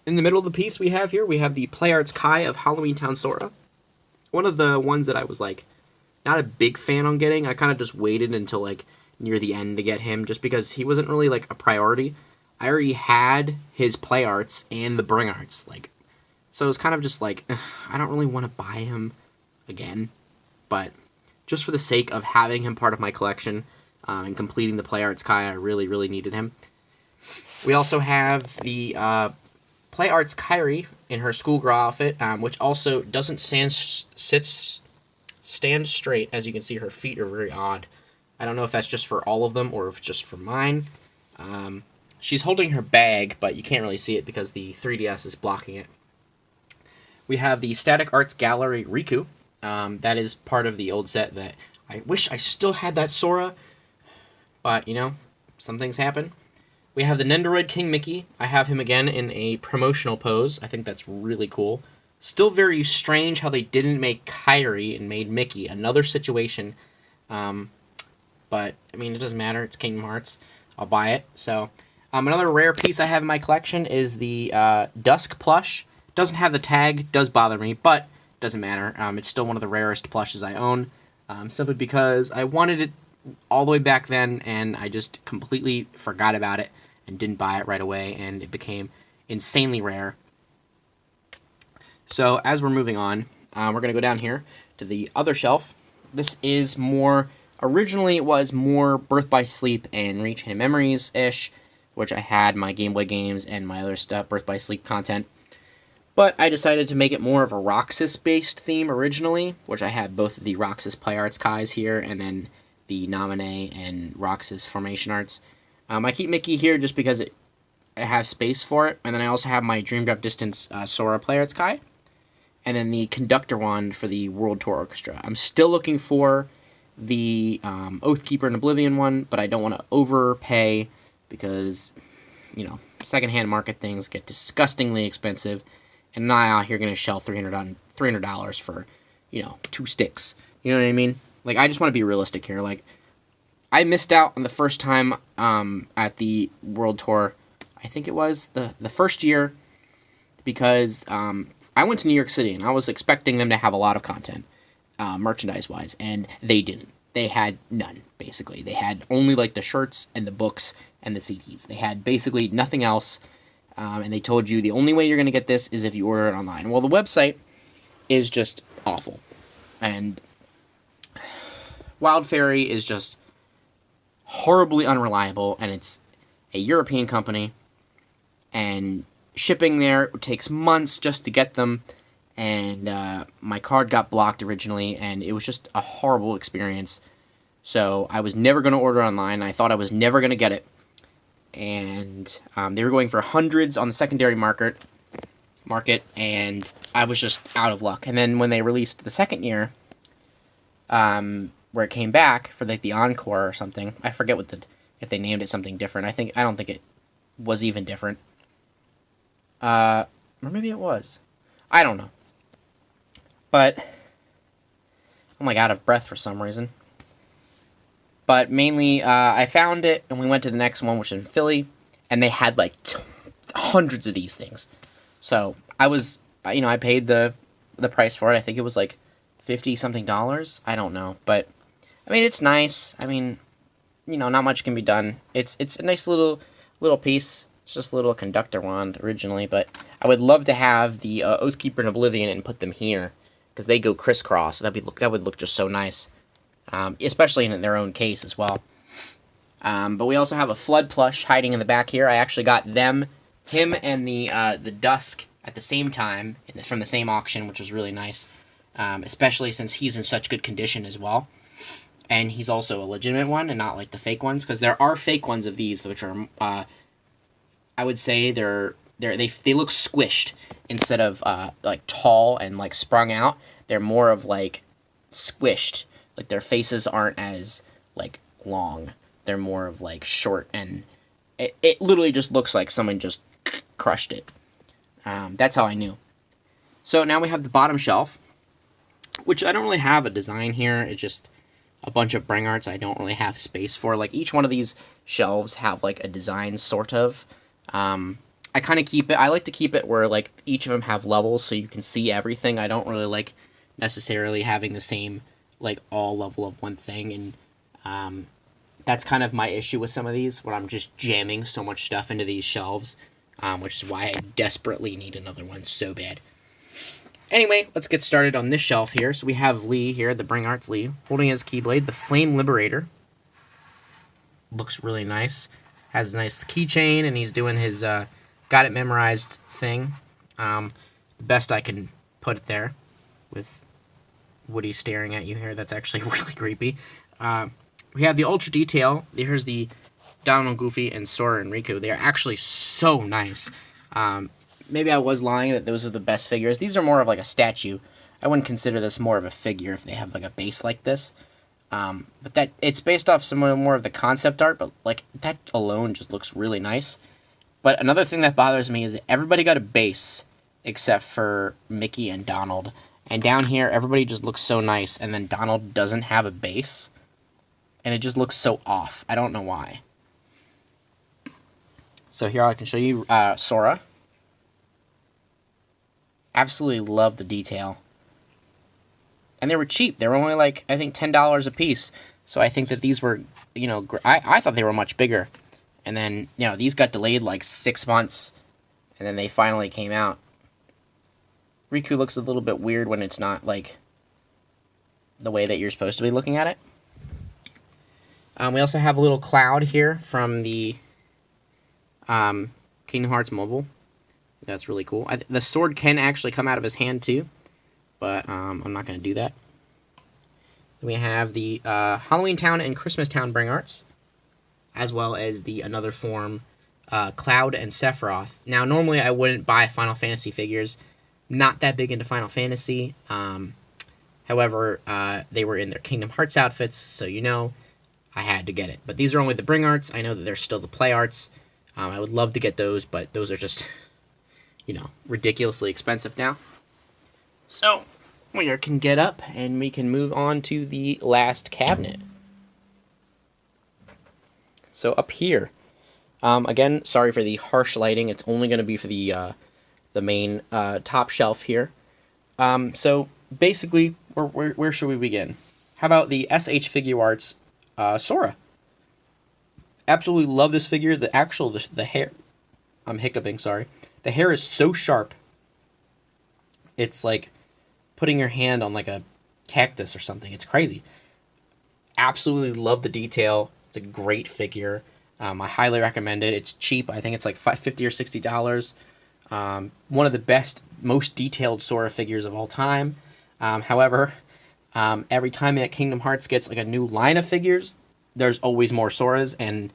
In the middle of the piece we have the Play Arts Kai of Halloween Town Sora. One of the ones that I was like not a big fan on getting. I kind of just waited until like near the end to get him, just because he wasn't really like a priority. I already had his play arts and the bring arts, like, so it was kind of just like, I don't really want to buy him again, but just for the sake of having him part of my collection and completing the play arts Kai, I really, really needed him. We also have the play arts Kairi in her schoolgirl outfit, which also doesn't stand straight. As you can see, her feet are very odd. I don't know if that's just for all of them or if just for mine. She's holding her bag, but you can't really see it because the 3DS is blocking it. We have the Static Arts Gallery Riku. That is part of the old set that I wish I still had that Sora, but, you know, some things happen. We have the Nendoroid King Mickey. I have him again in a promotional pose. I think that's really cool. Still very strange how they didn't make Kairi and made Mickey. Another situation. But, I mean, it doesn't matter. It's Kingdom Hearts. I'll buy it. So, another rare piece I have in my collection is the Dusk plush. Doesn't have the tag. Does bother me, but doesn't matter. It's still one of the rarest plushes I own. Simply because I wanted it all the way back then, and I just completely forgot about it and didn't buy it right away, and it became insanely rare. So, as we're moving on, we're going to go down here to the other shelf. This is more... Originally, it was more Birth by Sleep and Reach Hidden Memories-ish, which I had my Game Boy games and my other stuff, Birth by Sleep content. But I decided to make it more of a Roxas-based theme originally, which I had both of the Roxas Play Arts Kais here, and then the Naminé and Roxas Formation Arts. I keep Mickey here just because I have space for it, and then I also have my Dream Drop Distance Sora Play Arts Kai, and then the Conductor Wand for the World Tour Orchestra. I'm still looking for the Oathkeeper and Oblivion one, but I don't want to overpay because, you know, secondhand market things get disgustingly expensive, and I'm not out here going to shell $300 for, you know, 2 sticks. You know what I mean? Like, I just want to be realistic here. Like, I missed out on the first time at the World Tour. I think it was the first year because I went to New York City, and I was expecting them to have a lot of content. Merchandise-wise, and they didn't. They had none, basically. They had only, like, the shirts and the books and the CDs. They had basically nothing else, and they told you the only way you're going to get this is if you order it online. Well, the website is just awful, and Wild Fairy is just horribly unreliable, and it's a European company, and shipping there takes months just to get them, and my card got blocked originally, and it was just a horrible experience. So I was never going to order online. I thought I was never going to get it, and they were going for hundreds on the secondary market, and I was just out of luck. And then when they released the second year, where it came back for like the Encore or something, I forget if they named it something different. I don't think it was even different. Or maybe it was. I don't know. But I'm like out of breath for some reason. But mainly, I found it, and we went to the next one, which is in Philly, and they had like hundreds of these things. So I was, you know, I paid the price for it. I think it was like $50-something. I don't know, but I mean, it's nice. I mean, you know, not much can be done. It's a nice little piece. It's just a little conductor wand originally, but I would love to have the Oathkeeper and Oblivion and put them here, because they go crisscross. That would look just so nice, especially in their own case as well. But we also have a Flood plush hiding in the back here. I actually got him and the Dusk at the same time from the same auction, which was really nice, especially since he's in such good condition as well. And he's also a legitimate one and not like the fake ones, because there are fake ones of these which are, I would say they look squished instead of like tall and like sprung out. They're more of like squished. Like their faces aren't as like long. They're more of like short, and it literally just looks like someone just crushed it. That's how I knew. So now we have the bottom shelf, which I don't really have a design here. It's just a bunch of bring arts I don't really have space for. Like each one of these shelves have like a design sort of. I kind of keep it, I like to keep it where, like, each of them have levels so you can see everything. I don't really like necessarily having the same, like, all level of one thing. And that's kind of my issue with some of these, when I'm just jamming so much stuff into these shelves, which is why I desperately need another one so bad. Anyway, let's get started on this shelf here. So we have Lee here, the Bring Arts Lee, holding his Keyblade, the Flame Liberator. Looks really nice. Has a nice keychain, and he's doing his got it memorized thing. The best I can put it there, with Woody staring at you here. That's actually really creepy. We have the Ultra Detail. Here's the Donald, Goofy, and Sora and Riku. They are actually so nice. Maybe I was lying that those are the best figures. These are more of like a statue. I wouldn't consider this more of a figure if they have like a base like this. But that it's based off some more of the concept art, but like that alone just looks really nice. But another thing that bothers me is that everybody got a base except for Mickey and Donald. And down here, everybody just looks so nice, and then Donald doesn't have a base. And it just looks so off. I don't know why. So here I can show you Sora. Absolutely love the detail. And they were cheap. They were only like, I think, $10 a piece. So I think that these were, you know, I thought they were much bigger. And then, you know, these got delayed like 6 months. And then they finally came out. Riku looks a little bit weird when it's not like the way that you're supposed to be looking at it. We also have a little Cloud here from the Kingdom Hearts Mobile. That's really cool. The sword can actually come out of his hand too, but I'm not going to do that. We have the Halloween Town and Christmas Town Bring Arts, as well as the Another Form Cloud and Sephiroth. Now, normally I wouldn't buy Final Fantasy figures. Not that big into Final Fantasy. However, they were in their Kingdom Hearts outfits, so you know I had to get it. But these are only the Bring Arts. I know that they're still the Play Arts. I would love to get those, but those are just, you know, ridiculously expensive now. So, we can get up and we can move on to the last cabinet. So up here, again, sorry for the harsh lighting. It's only going to be for the main top shelf here. So basically, where should we begin? How about the SH Figure Arts Sora? Absolutely love this figure. The hair, I'm hiccuping, sorry. The hair is so sharp. It's like putting your hand on like a cactus or something. It's crazy. Absolutely love the detail. It's a great figure. I highly recommend it. It's cheap. I think it's like $50 or $60. One of the best, most detailed Sora figures of all time. However, every time that Kingdom Hearts gets like a new line of figures, there's always more Soras, and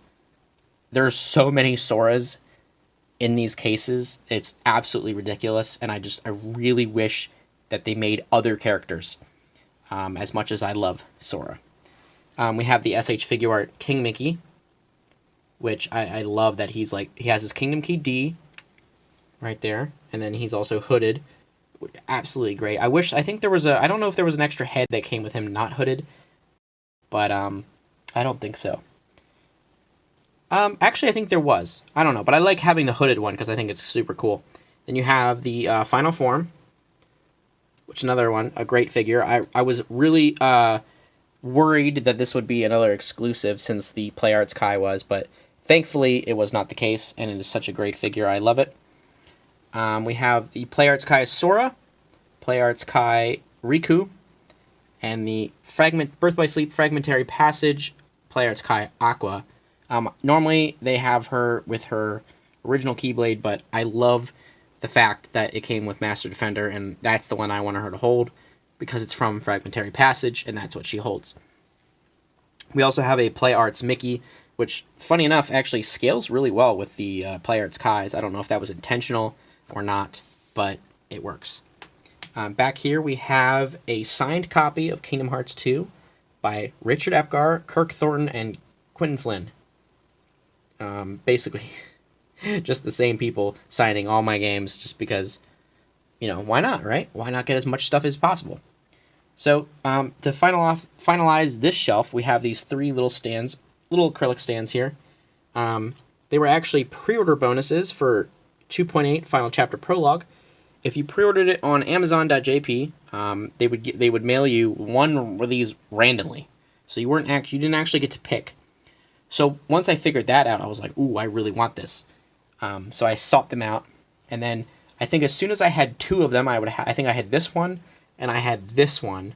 there's so many Soras in these cases. It's absolutely ridiculous, and I really wish that they made other characters as much as I love Sora. We have the SH Figure Art King Mickey, which I love that he has his Kingdom Key D right there, and then he's also hooded. Absolutely great. I think there was I don't know if there was an extra head that came with him not hooded, but I don't think so. Actually, I think there was. I don't know, but I like having the hooded one because I think it's super cool. Then you have the Final Form, which is another one, a great figure. I was really worried that this would be another exclusive since the Play Arts Kai was, but thankfully it was not the case, and it is such a great figure. I love it. We have the Play Arts Kai Sora, Play Arts Kai Riku, and the Birth by Sleep Fragmentary Passage, Play Arts Kai Aqua. Normally they have her with her original Keyblade, but I love the fact that it came with Master Defender, and that's the one I wanted her to hold because it's from Fragmentary Passage, and that's what she holds. We also have a Play Arts Mickey, which, funny enough, actually scales really well with the Play Arts Kais. I don't know if that was intentional or not, but it works. Back here we have a signed copy of Kingdom Hearts 2 by Richard Epgar, Kirk Thornton, and Quentin Flynn. Basically, just the same people signing all my games just because, you know, why not, right? Why not get as much stuff as possible? So, to finalize this shelf, we have these three little stands, little acrylic stands here. They were actually pre-order bonuses for 2.8 Final Chapter Prologue. If you pre-ordered it on Amazon.jp, they would mail you one of these randomly. So you didn't actually get to pick. So once I figured that out, I was like, ooh, I really want this. So I sought them out, and then I think as soon as I had two of them, I think I had this one, and I had this one.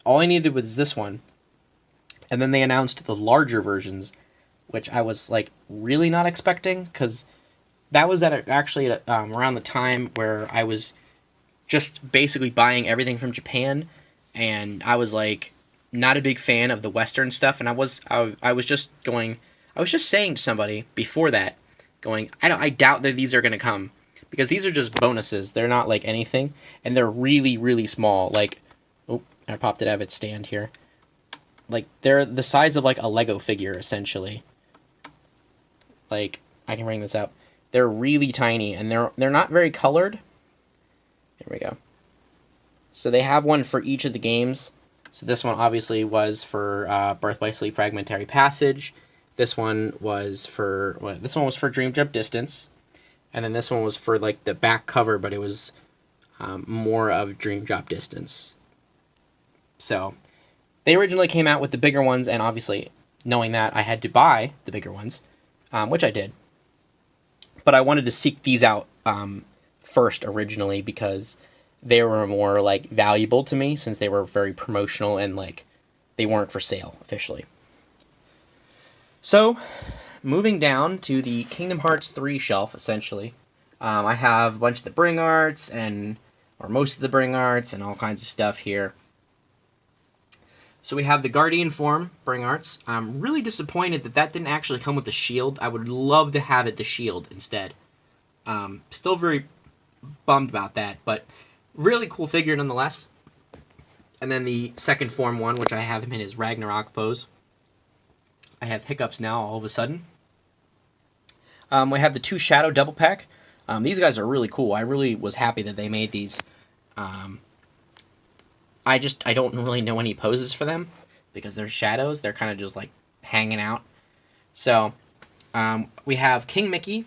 All I needed was this one, and then they announced the larger versions, which I was like really not expecting, because that was around the time where I was just basically buying everything from Japan, and I was like not a big fan of the Western stuff, and I was just saying to somebody before that, going, I doubt that these are gonna come, because these are just bonuses. They're not like anything, and they're really, really small. Like, oh, I popped it out of its stand here. Like, they're the size of like a Lego figure, essentially. Like, I can bring this up. They're really tiny, and they're not very colored. There we go. So they have one for each of the games. So this one obviously was for Birth by Sleep Fragmentary Passage. This one was for Dream Drop Distance, and then this one was for like the back cover, but it was more of Dream Drop Distance. So they originally came out with the bigger ones, and obviously knowing that, I had to buy the bigger ones, which I did. But I wanted to seek these out first originally, because they were more like valuable to me, since they were very promotional and like they weren't for sale officially. So, moving down to the Kingdom Hearts 3 shelf, essentially, I have a bunch of the Bring Arts, or most of the Bring Arts, and all kinds of stuff here. So we have the Guardian form Bring Arts. I'm really disappointed that didn't actually come with the shield. I would love to have it the shield instead. Still very bummed about that, but really cool figure nonetheless. And then the second form one, which I have him in his Ragnarok pose. I have hiccups now all of a sudden. We have the 2 Shadow double pack. These guys are really cool. I really was happy that they made these. I don't really know any poses for them, because they're shadows. They're kind of just like hanging out. So we have King Mickey.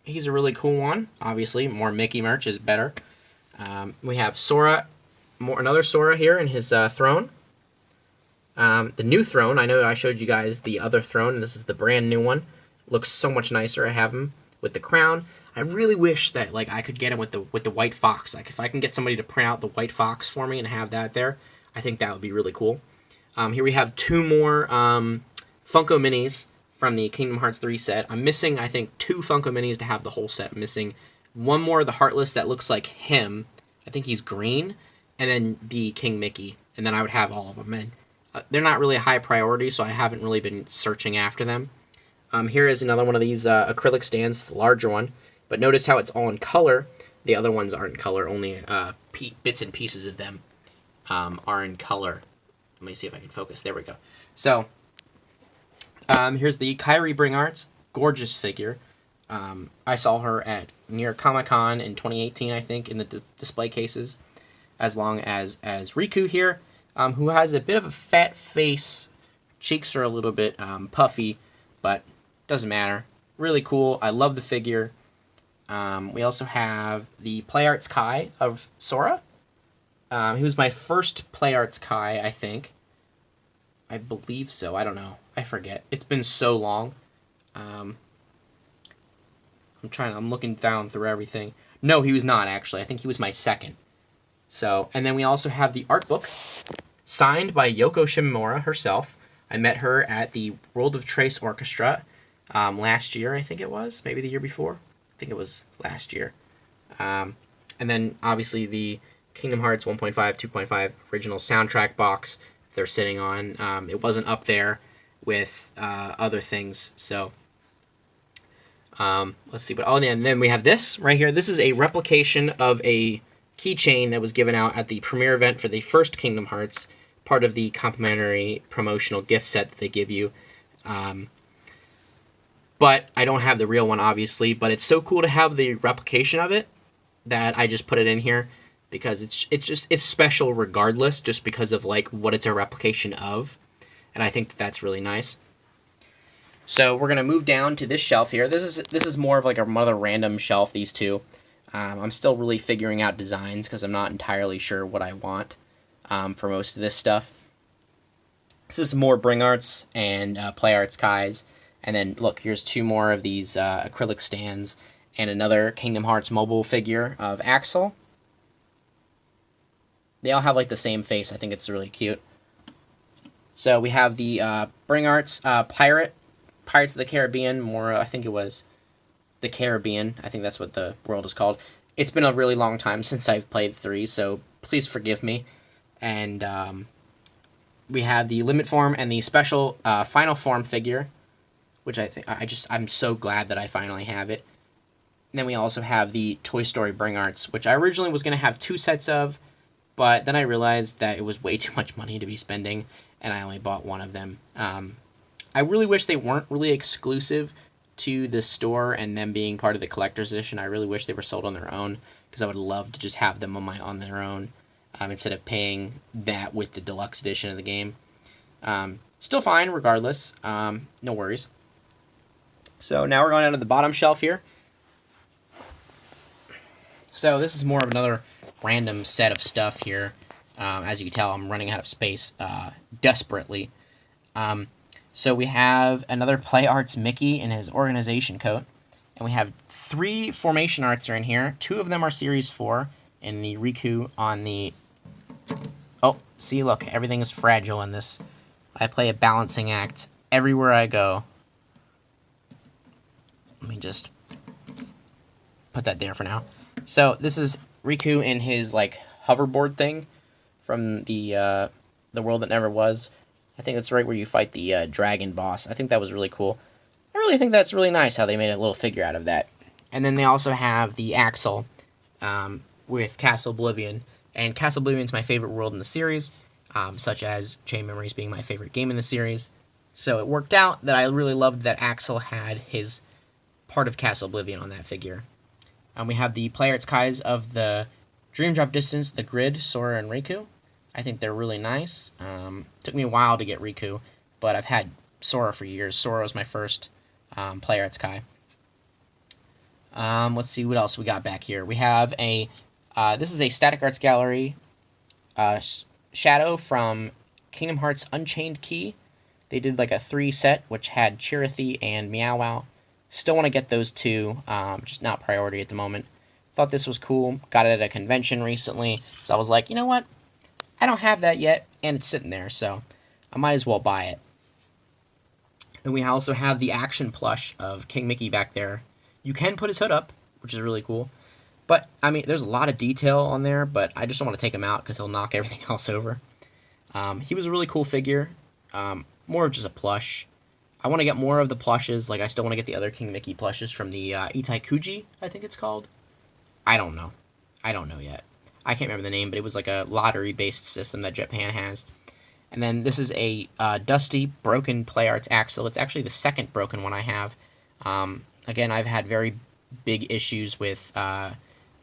He's a really cool one. Obviously, more Mickey merch is better. We have Sora, another Sora here in his throne. The new throne, I know I showed you guys the other throne, and this is the brand new one. Looks so much nicer. I have him with the crown. I really wish that like I could get him with the white fox. Like, if I can get somebody to print out the white fox for me and have that there, I think that would be really cool. Here we have 2 more Funko Minis from the Kingdom Hearts 3 set. I'm missing, I think, 2 Funko Minis to have the whole set. I'm missing one more of the Heartless that looks like him. I think he's green. And then the King Mickey. And then I would have all of them. And they're not really a high priority, so I haven't really been searching after them. Here is another one of these acrylic stands, larger one. But notice how it's all in color. The other ones aren't in color. Only bits and pieces of them are in color. Let me see if I can focus. There we go. So, here's the Kairi Bring Arts. Gorgeous figure. I saw her at near Comic-Con in 2018, I think, in the display cases. As long as Riku here, who has a bit of a fat face. Cheeks are a little bit puffy, but doesn't matter. Really cool. I love the figure. We also have the Play Arts Kai of Sora. He was my first Play Arts Kai, I think. I believe so. I don't know. I forget. It's been so long. I'm looking down through everything. No, he was not, actually. I think he was my second. So, and then we also have the art book, signed by Yoko Shimomura herself. I met her at the World of Trace Orchestra last year, I think it was. Maybe the year before. I think it was last year. And then, obviously, the Kingdom Hearts 1.5, 2.5 original soundtrack box they're sitting on. It wasn't up there with other things, so... let's see. And then we have this right here. This is a replication of a keychain that was given out at the premiere event for the first Kingdom Hearts, part of the complimentary promotional gift set that they give you. But I don't have the real one, obviously, but it's so cool to have the replication of it that I just put it in here, because it's special regardless, just because of like what it's a replication of, and I think that's really nice. So we're gonna move down to this shelf here. This is more of like another random shelf. These two, I'm still really figuring out designs because I'm not entirely sure what I want for most of this stuff. This is more Bring Arts and Play Arts Kais. And then, look, here's two more of these acrylic stands and another Kingdom Hearts mobile figure of Axel. They all have, like, the same face. I think it's really cute. So we have the Bring Arts Pirates of the Caribbean. I think it was the Caribbean. I think that's what the world is called. It's been a really long time since I've played 3, so please forgive me. And we have the Limit Form and the special Final Form figure, which I'm so glad that I finally have it. And then we also have the Toy Story Bring Arts, which I originally was going to have 2 sets of, but then I realized that it was way too much money to be spending, and I only bought 1 of them. I really wish they weren't really exclusive to the store and them being part of the collector's edition. I really wish they were sold on their own, because I would love to just have them on their own instead of paying that with the deluxe edition of the game. Still fine regardless. No worries. So now we're going down to the bottom shelf here. So this is more of another random set of stuff here. As you can tell, I'm running out of space desperately. So we have another Play Arts Mickey in his organization coat. And we have 3 formation arts are in here. 2 of them are Series 4. And the Riku on the... Oh, see, look, everything is fragile in this. I play a balancing act everywhere I go. Let me just put that there for now. So this is Riku in his, like, hoverboard thing from the World That Never Was. I think that's right where you fight the dragon boss. I think that was really cool. I really think that's really nice how they made a little figure out of that. And then they also have the Axel with Castle Oblivion. And Castle Oblivion is my favorite world in the series, such as Chain Memories being my favorite game in the series. So it worked out that I really loved that Axel had his part of Castle Oblivion on that figure. We have the Play Arts Kais of the Dream Drop Distance, the Grid, Sora, and Riku. I think they're really nice. Took me a while to get Riku, but I've had Sora for years. Sora was my first Play Arts Kai. Let's see what else we got back here. We have a... this is a Static Arts Gallery Shadow from Kingdom Hearts Unchained Key. They did like a 3 set, which had Chirithy and Meow Wow. Still want to get those 2, just not priority at the moment. Thought this was cool. Got it at a convention recently. So I was like, you know what? I don't have that yet, and it's sitting there, so I might as well buy it. Then we also have the action plush of King Mickey back there. You can put his hood up, which is really cool. But, I mean, there's a lot of detail on there, but I just don't want to take him out because he'll knock everything else over. He was a really cool figure. More of just a plush. I want to get more of the plushes. Like, I still want to get the other King Mickey plushes from the Itaikuji, I think it's called. I don't know. I don't know yet. I can't remember the name, but it was like a lottery-based system that Japan has. And then this is a dusty, broken Play Arts Axel. It's actually the second broken one I have. Again, I've had very big issues with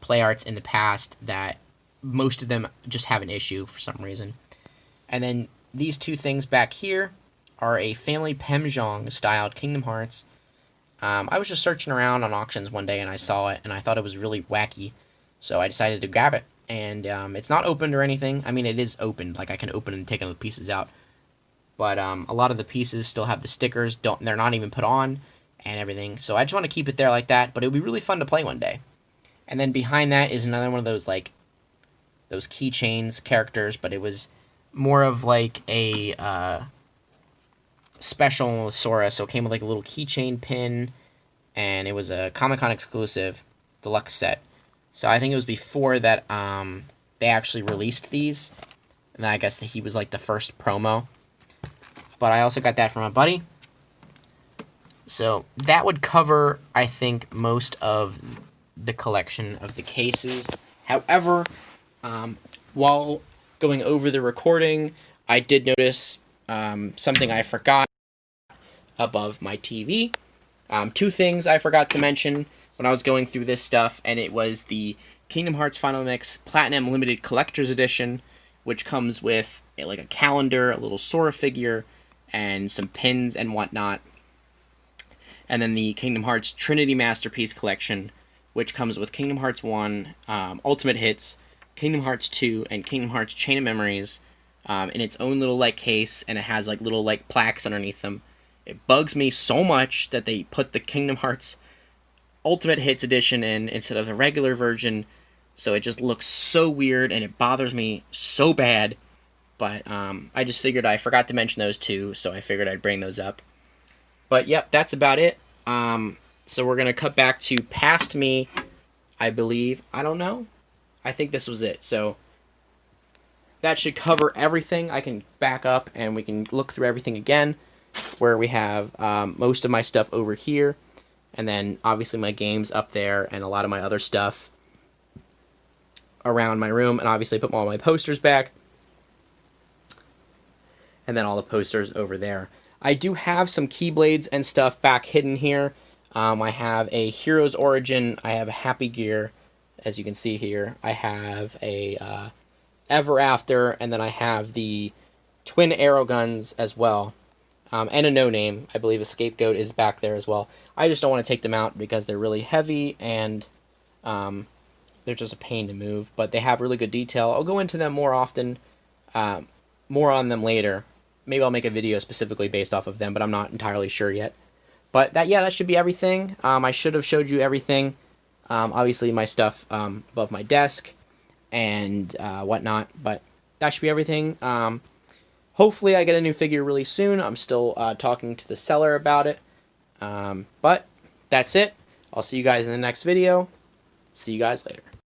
Play Arts in the past that most of them just have an issue for some reason. And then these 2 things back here are a Family Pemjong-styled Kingdom Hearts. I was just searching around on auctions one day, and I saw it, and I thought it was really wacky, so I decided to grab it. And it's not opened or anything. I mean, it is opened. Like, I can open and take the pieces out. But a lot of the pieces still have the stickers. They're not even put on and everything. So I just want to keep it there like that. But it would be really fun to play one day. And then behind that is another one of those, like, those keychains characters. But it was more of, like, a special Sora. So it came with, like, a little keychain pin. And it was a Comic-Con exclusive deluxe set. So I think it was before that they actually released these. And I guess that he was like the first promo. But I also got that from a buddy. So that would cover, I think, most of the collection of the cases. However, while going over the recording, I did notice something I forgot above my TV. 2 things I forgot to mention when I was going through this stuff, and it was the Kingdom Hearts Final Mix Platinum Limited Collector's Edition, which comes with like a calendar, a little Sora figure, and some pins and whatnot. And then the Kingdom Hearts Trinity Masterpiece Collection, which comes with Kingdom Hearts 1, Ultimate Hits, Kingdom Hearts 2, and Kingdom Hearts Chain of Memories, in its own little like case, and it has like little like plaques underneath them. It bugs me so much that they put the Kingdom Hearts Ultimate Hits Edition in instead of the regular version, so it just looks so weird and it bothers me so bad. But I just figured I forgot to mention those two, so I figured I'd bring those up. But yep, that's about it. So we're gonna cut back to past me, I believe. I don't know. I think this was it. So that should cover everything. I can back up and we can look through everything again, where we have most of my stuff over here, and then obviously my games up there, and a lot of my other stuff around my room, and obviously put all my posters back, and then all the posters over there. I do have some Keyblades and stuff back hidden here. I have a Hero's Origin, I have a Happy Gear, as you can see here. I have a Ever After, and then I have the twin arrow guns as well. And a No Name. I believe a Scapegoat is back there as well. I just don't want to take them out because they're really heavy and they're just a pain to move. But they have really good detail. I'll go into them more often, more on them later. Maybe I'll make a video specifically based off of them, but I'm not entirely sure yet. But that should be everything. I should have showed you everything. Obviously my stuff above my desk and whatnot, but that should be everything. Hopefully I get a new figure really soon. I'm still talking to the seller about it. But that's it. I'll see you guys in the next video. See you guys later.